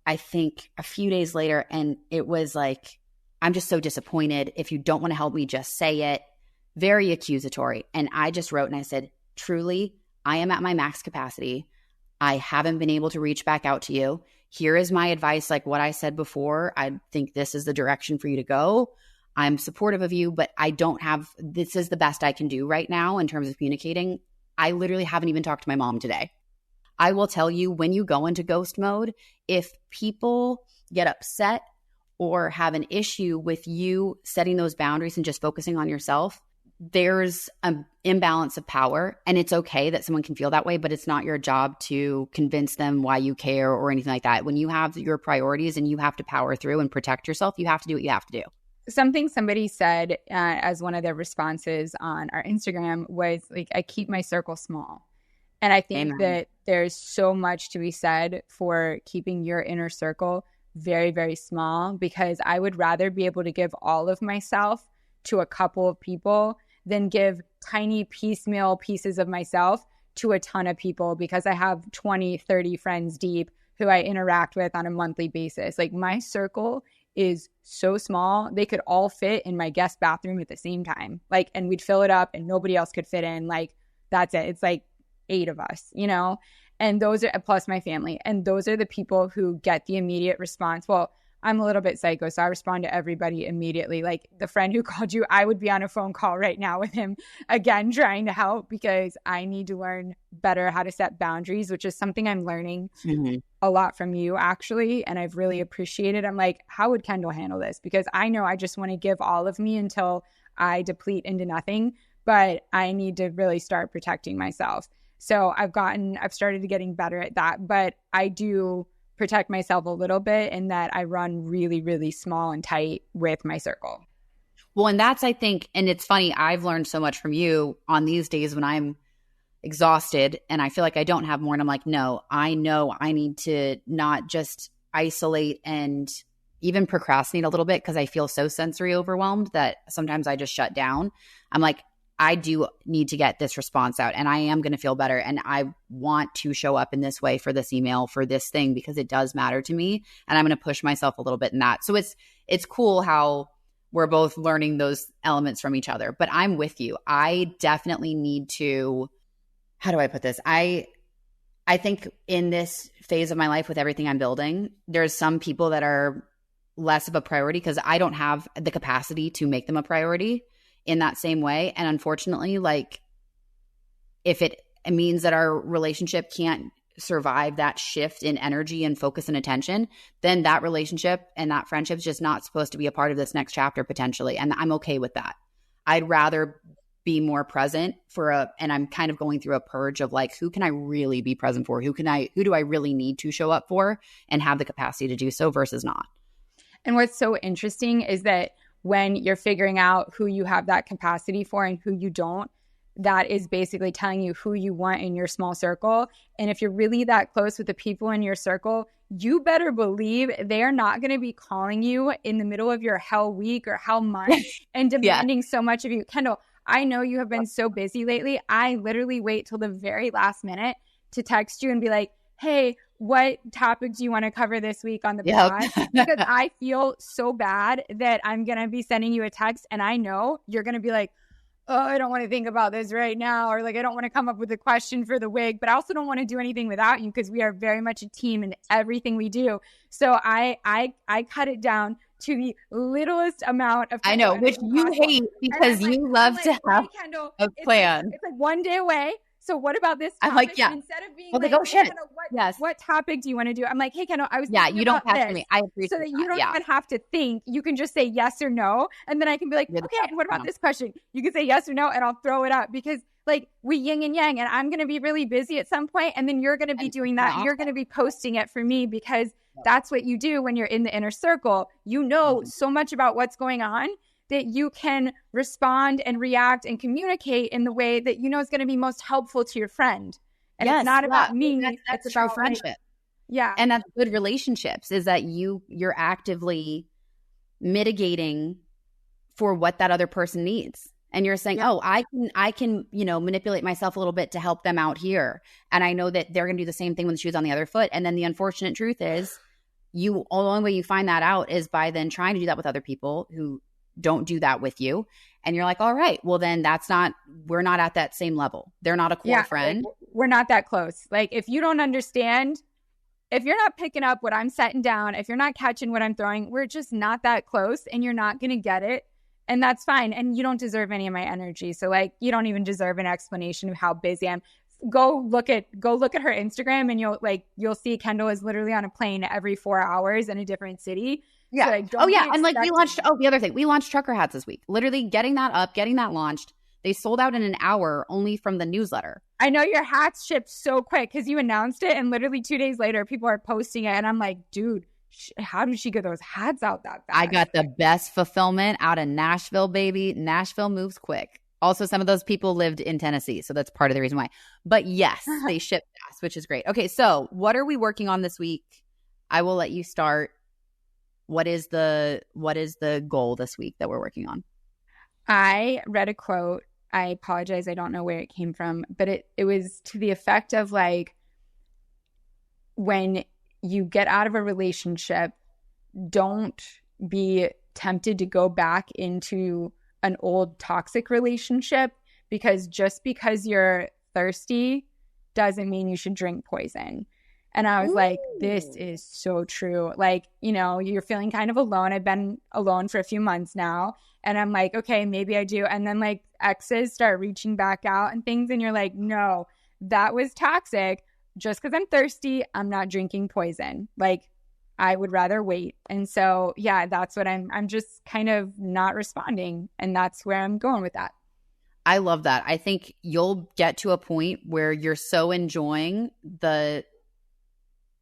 I think a few days later, and it was like, I'm just so disappointed. If you don't want to help me, just say it. Very accusatory. And I just wrote and I said, truly, I am at my max capacity. I haven't been able to reach back out to you. Here is my advice, like what I said before. I think this is the direction for you to go. I'm supportive of you, but this is the best I can do right now in terms of communicating. I literally haven't even talked to my mom today. I will tell you, when you go into ghost mode, if people get upset or have an issue with you setting those boundaries and just focusing on yourself, there's an imbalance of power. And it's okay that someone can feel that way, but it's not your job to convince them why you care or anything like that. When you have your priorities and you have to power through and protect yourself, you have to do what you have to do. Something somebody said as one of their responses on our Instagram was like, I keep my circle small. And I think Amen. that there's so much to be said for keeping your inner circle very, very small, because I would rather be able to give all of myself to a couple of people than give tiny piecemeal pieces of myself to a ton of people, because I have 20, 30 friends deep who I interact with on a monthly basis. Like my circle is so small, they could all fit in my guest bathroom at the same time. Like, and we'd fill it up and nobody else could fit in. Like, that's it. It's like 8 of us, and those are, plus my family. And those are the people who get the immediate response. Well, I'm a little bit psycho, so I respond to everybody immediately. Like the friend who called you, I would be on a phone call right now with him again, trying to help, because I need to learn better how to set boundaries, which is something I'm learning a lot from you, actually. And I've really appreciated. I'm like, how would Kendall handle this? Because I know I just want to give all of me until I deplete into nothing, but I need to really start protecting myself. So I've started getting better at that, but I do protect myself a little bit in that I run really, really small and tight with my circle. Well, and that's, I think, and it's funny, I've learned so much from you on these days when I'm exhausted and I feel like I don't have more. And I'm like, no, I know I need to not just isolate and even procrastinate a little bit because I feel so sensory overwhelmed that sometimes I just shut down. I'm like, I do need to get this response out and I am going to feel better. And I want to show up in this way for this email, for this thing, because it does matter to me. And I'm going to push myself a little bit in that. So it's cool how we're both learning those elements from each other. But I'm with you. I definitely need to, how do I put this? I think in this phase of my life with everything I'm building, there's some people that are less of a priority because I don't have the capacity to make them a priority in that same way. And unfortunately, like if it means that our relationship can't survive that shift in energy and focus and attention, then that relationship and that friendship is just not supposed to be a part of this next chapter potentially. And I'm okay with that. I'd rather be more present and I'm kind of going through a purge of like, who can I really be present for? Who do I really need to show up for and have the capacity to do so versus not? And what's so interesting is that when you're figuring out who you have that capacity for and who you don't, that is basically telling you who you want in your small circle. And if you're really that close with the people in your circle, you better believe they are not going to be calling you in the middle of your hell week or hell month and demanding so much of you. Kendall, I know you have been so busy lately. I literally wait till the very last minute to text you and be like, hey, what topic do you want to cover this week on the pod? Because I feel so bad that I'm going to be sending you a text and I know you're going to be like, oh, I don't want to think about this right now. Or like, I don't want to come up with a question for the wig, but I also don't want to do anything without you because we are very much a team in everything we do. So I cut it down to the littlest amount of time. I know, which you hate because you love to have a plan. It's like one day away. So what about this topic? I'm like, yeah. Instead of being like, oh shit. What topic do you want to do? I'm like, hey, Kendall, I was you don't have to me. I appreciate so that you don't even have to think. You can just say yes or no. And then I can be like, okay, and what about this question? You can say yes or no and I'll throw it up because like we yin and yang and I'm going to be really busy at some point and then you're going to be doing that. You're going to be posting it for me because that's what you do when you're in the inner circle. You know so much about what's going on that you can respond and react and communicate in the way that you know is going to be most helpful to your friend. And it's not about me. That's about friendship. And that's good relationships is that you're actively mitigating for what that other person needs. And you're saying, oh, I can, manipulate myself a little bit to help them out here. And I know that they're going to do the same thing when the shoe's on the other foot. And then the unfortunate truth is the only way you find that out is by then trying to do that with other people who don't do that with you. And you're like, all right, well then we're not at that same level. They're not a core friend. Like, we're not that close. Like if you don't understand, if you're not picking up what I'm setting down, if you're not catching what I'm throwing, we're just not that close and you're not going to get it. And that's fine. And you don't deserve any of my energy. So like, you don't even deserve an explanation of how busy I am. Go look at her Instagram and you'll see Kendall is literally on a plane every 4 hours in a different city. Yeah. So and like we launched, the other thing, we launched trucker hats this week, literally getting that up, getting that launched. They sold out in an hour only from the newsletter. I know your hats shipped so quick because you announced it and literally 2 days later, people are posting it. And I'm like, dude, how did she get those hats out that fast? I got the best fulfillment out of Nashville, baby. Nashville moves quick. Also, some of those people lived in Tennessee, so that's part of the reason why. But yes, they shipped fast, which is great. Okay, so what are we working on this week? I will let you start. What is the goal this week that we're working on? I read a quote. I apologize. I don't know where it came from, but it was to the effect of like, when you get out of a relationship, don't be tempted to go back into an old toxic relationship because just because you're thirsty doesn't mean you should drink poison. And I was like, this is so true. Like, you're feeling kind of alone. I've been alone for a few months now. And I'm like, okay, maybe I do. And then like exes start reaching back out and things. And you're like, no, that was toxic. Just because I'm thirsty, I'm not drinking poison. Like, I would rather wait. And so, yeah, that's what I'm just kind of not responding. And that's where I'm going with that. I love that. I think you'll get to a point where you're so enjoying the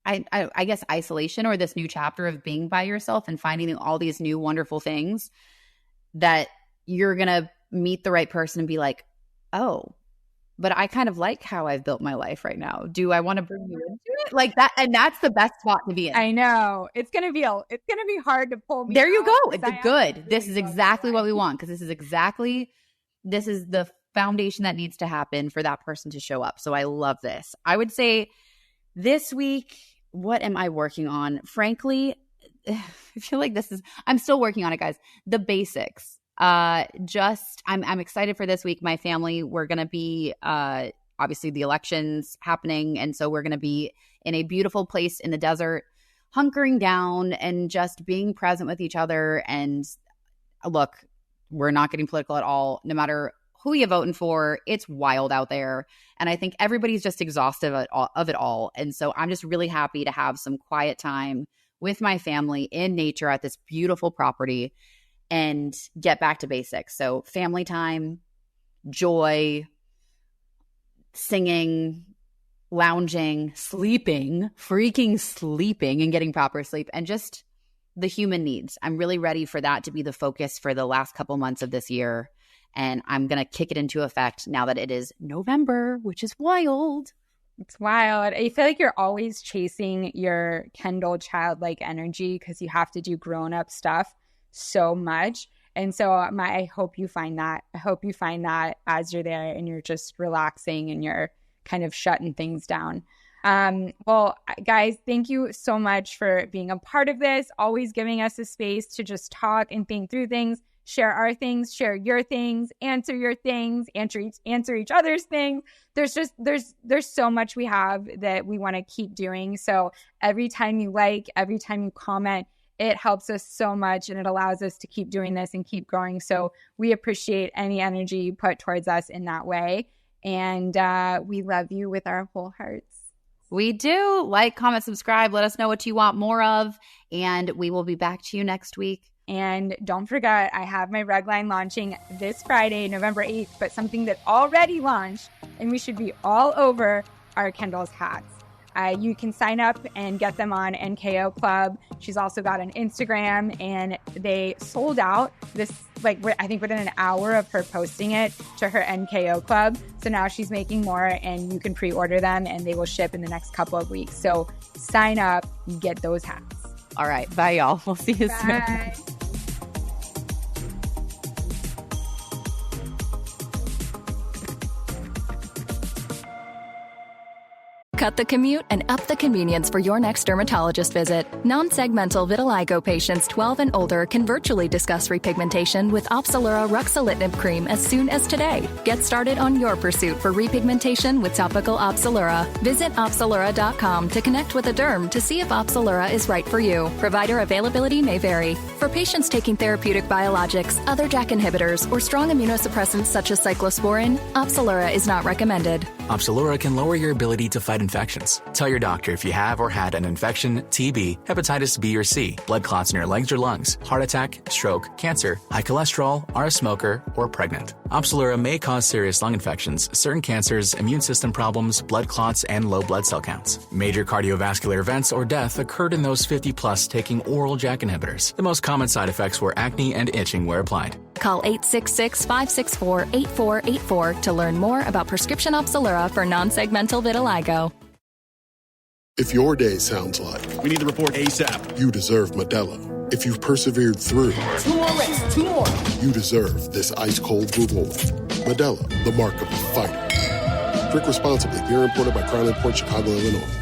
I guess isolation, or this new chapter of being by yourself and finding all these new wonderful things, that you're going to meet the right person and be like, oh, but I kind of like how I've built my life right now. Do I want to bring you into it? Like that. And that's the best spot to be in. I know. It's going to be hard to pull me There you out, go. It's good. This is exactly what we want, because this is the foundation that needs to happen for that person to show up. So I love this. I would say this week, what am I working on? Frankly, I feel like I'm still working on it, guys. The basics. I'm excited for this week. My family, we're going to be, obviously the elections happening. And so we're going to be in a beautiful place in the desert, hunkering down and just being present with each other. And look, we're not getting political at all. No matter who you're voting for, it's wild out there. And I think everybody's just exhausted of it all. And so I'm just really happy to have some quiet time with my family in nature at this beautiful property and get back to basics. So family time, joy, singing, lounging, freaking sleeping and getting proper sleep, and just the human needs. I'm really ready for that to be the focus for the last couple months of this year. And I'm going to kick it into effect now that it is November, which is wild. It's wild. I feel like you're always chasing your Kendall childlike energy because you have to do grown-up stuff so much. And so I hope you find that. I hope you find that as you're there and you're just relaxing and you're kind of shutting things down. Well, guys, thank you so much for being a part of this, always giving us a space to just talk and think through things, share our things, share your things, answer your things, answer each other's things. There's so much we have that we want to keep doing. So every time you like, every time you comment, it helps us so much and it allows us to keep doing this and keep growing. So we appreciate any energy you put towards us in that way. And we love you with our whole hearts. We do. Like, comment, subscribe. Let us know what you want more of. And we will be back to you next week. And don't forget, I have my reg line launching this Friday, November 8th, but something that already launched and we should be all over are Kendall's hats. You can sign up and get them on NKO Club. She's also got an Instagram, and they sold out this, I think within an hour of her posting it to her NKO Club. So now she's making more, and you can pre-order them, and they will ship in the next couple of weeks. So sign up, get those hats. All right. Bye, y'all. We'll see you soon. Cut the commute and up the convenience for your next dermatologist visit. Non-segmental vitiligo patients 12 and older can virtually discuss repigmentation with Opzelura ruxolitinib cream as soon as today. Get started on your pursuit for repigmentation with topical Opzelura. Visit Opzelura.com to connect with a derm to see if Opzelura is right for you. Provider availability may vary. For patients taking therapeutic biologics, other JAK inhibitors, or strong immunosuppressants such as cyclosporin, Opzelura is not recommended. Opzelura can lower your ability to fight infections. Tell your doctor if you have or had an infection, TB, hepatitis B or C, blood clots in your legs or lungs, heart attack, stroke, cancer, high cholesterol, are a smoker, or pregnant. Opzelura may cause serious lung infections, certain cancers, immune system problems, blood clots, and low blood cell counts. Major cardiovascular events or death occurred in those 50 plus taking oral JAK inhibitors. The most common side effects were acne and itching where applied. Call 866-564-8484 to learn more about prescription Opzelura for non-segmental vitiligo. If your day sounds like we need the report ASAP, you deserve Modelo. If you've persevered through 2 more reps, 2 more. You deserve this ice-cold reward. Modelo, the mark of a fighter. Drink responsibly. Beer imported by Crown Imports, Chicago, Illinois.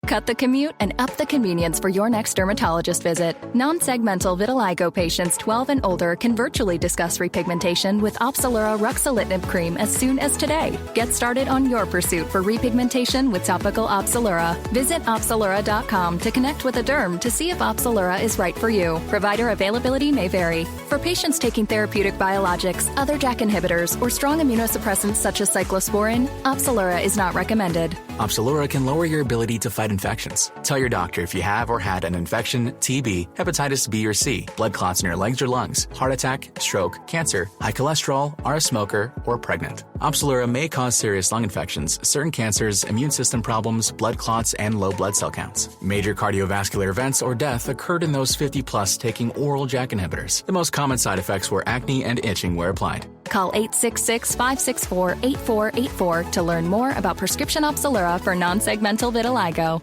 Cut the commute and up the convenience for your next dermatologist visit. Non-segmental vitiligo patients 12 and older can virtually discuss repigmentation with Opzelura ruxolitinib cream as soon as today. Get started on your pursuit for repigmentation with topical Opzelura. Visit Opzelura.com to connect with a derm to see if Opzelura is right for you. Provider availability may vary. For patients taking therapeutic biologics, other JAK inhibitors, or strong immunosuppressants such as cyclosporin, Opzelura is not recommended. Opzelura can lower your ability to fight infections. Tell your doctor if you have or had an infection, TB, hepatitis B or C, blood clots in your legs or lungs, heart attack, stroke, cancer, high cholesterol, are a smoker, or pregnant. Opzelura may cause serious lung infections, certain cancers, immune system problems, blood clots, and low blood cell counts. Major cardiovascular events or death occurred in those 50 plus taking oral JAK inhibitors. The most common side effects were acne and itching where applied. Call 866-564-8484 to learn more about prescription Opzelura for non-segmental vitiligo.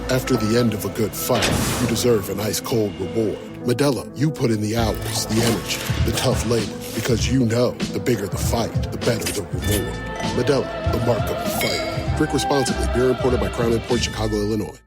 After the end of a good fight, you deserve an ice-cold reward. Modelo, you put in the hours, the energy, the tough labor, because you know the bigger the fight, the better the reward. Modelo, the mark of a fighter. Drink responsibly. Beer imported by Crown Imports, Chicago, Illinois.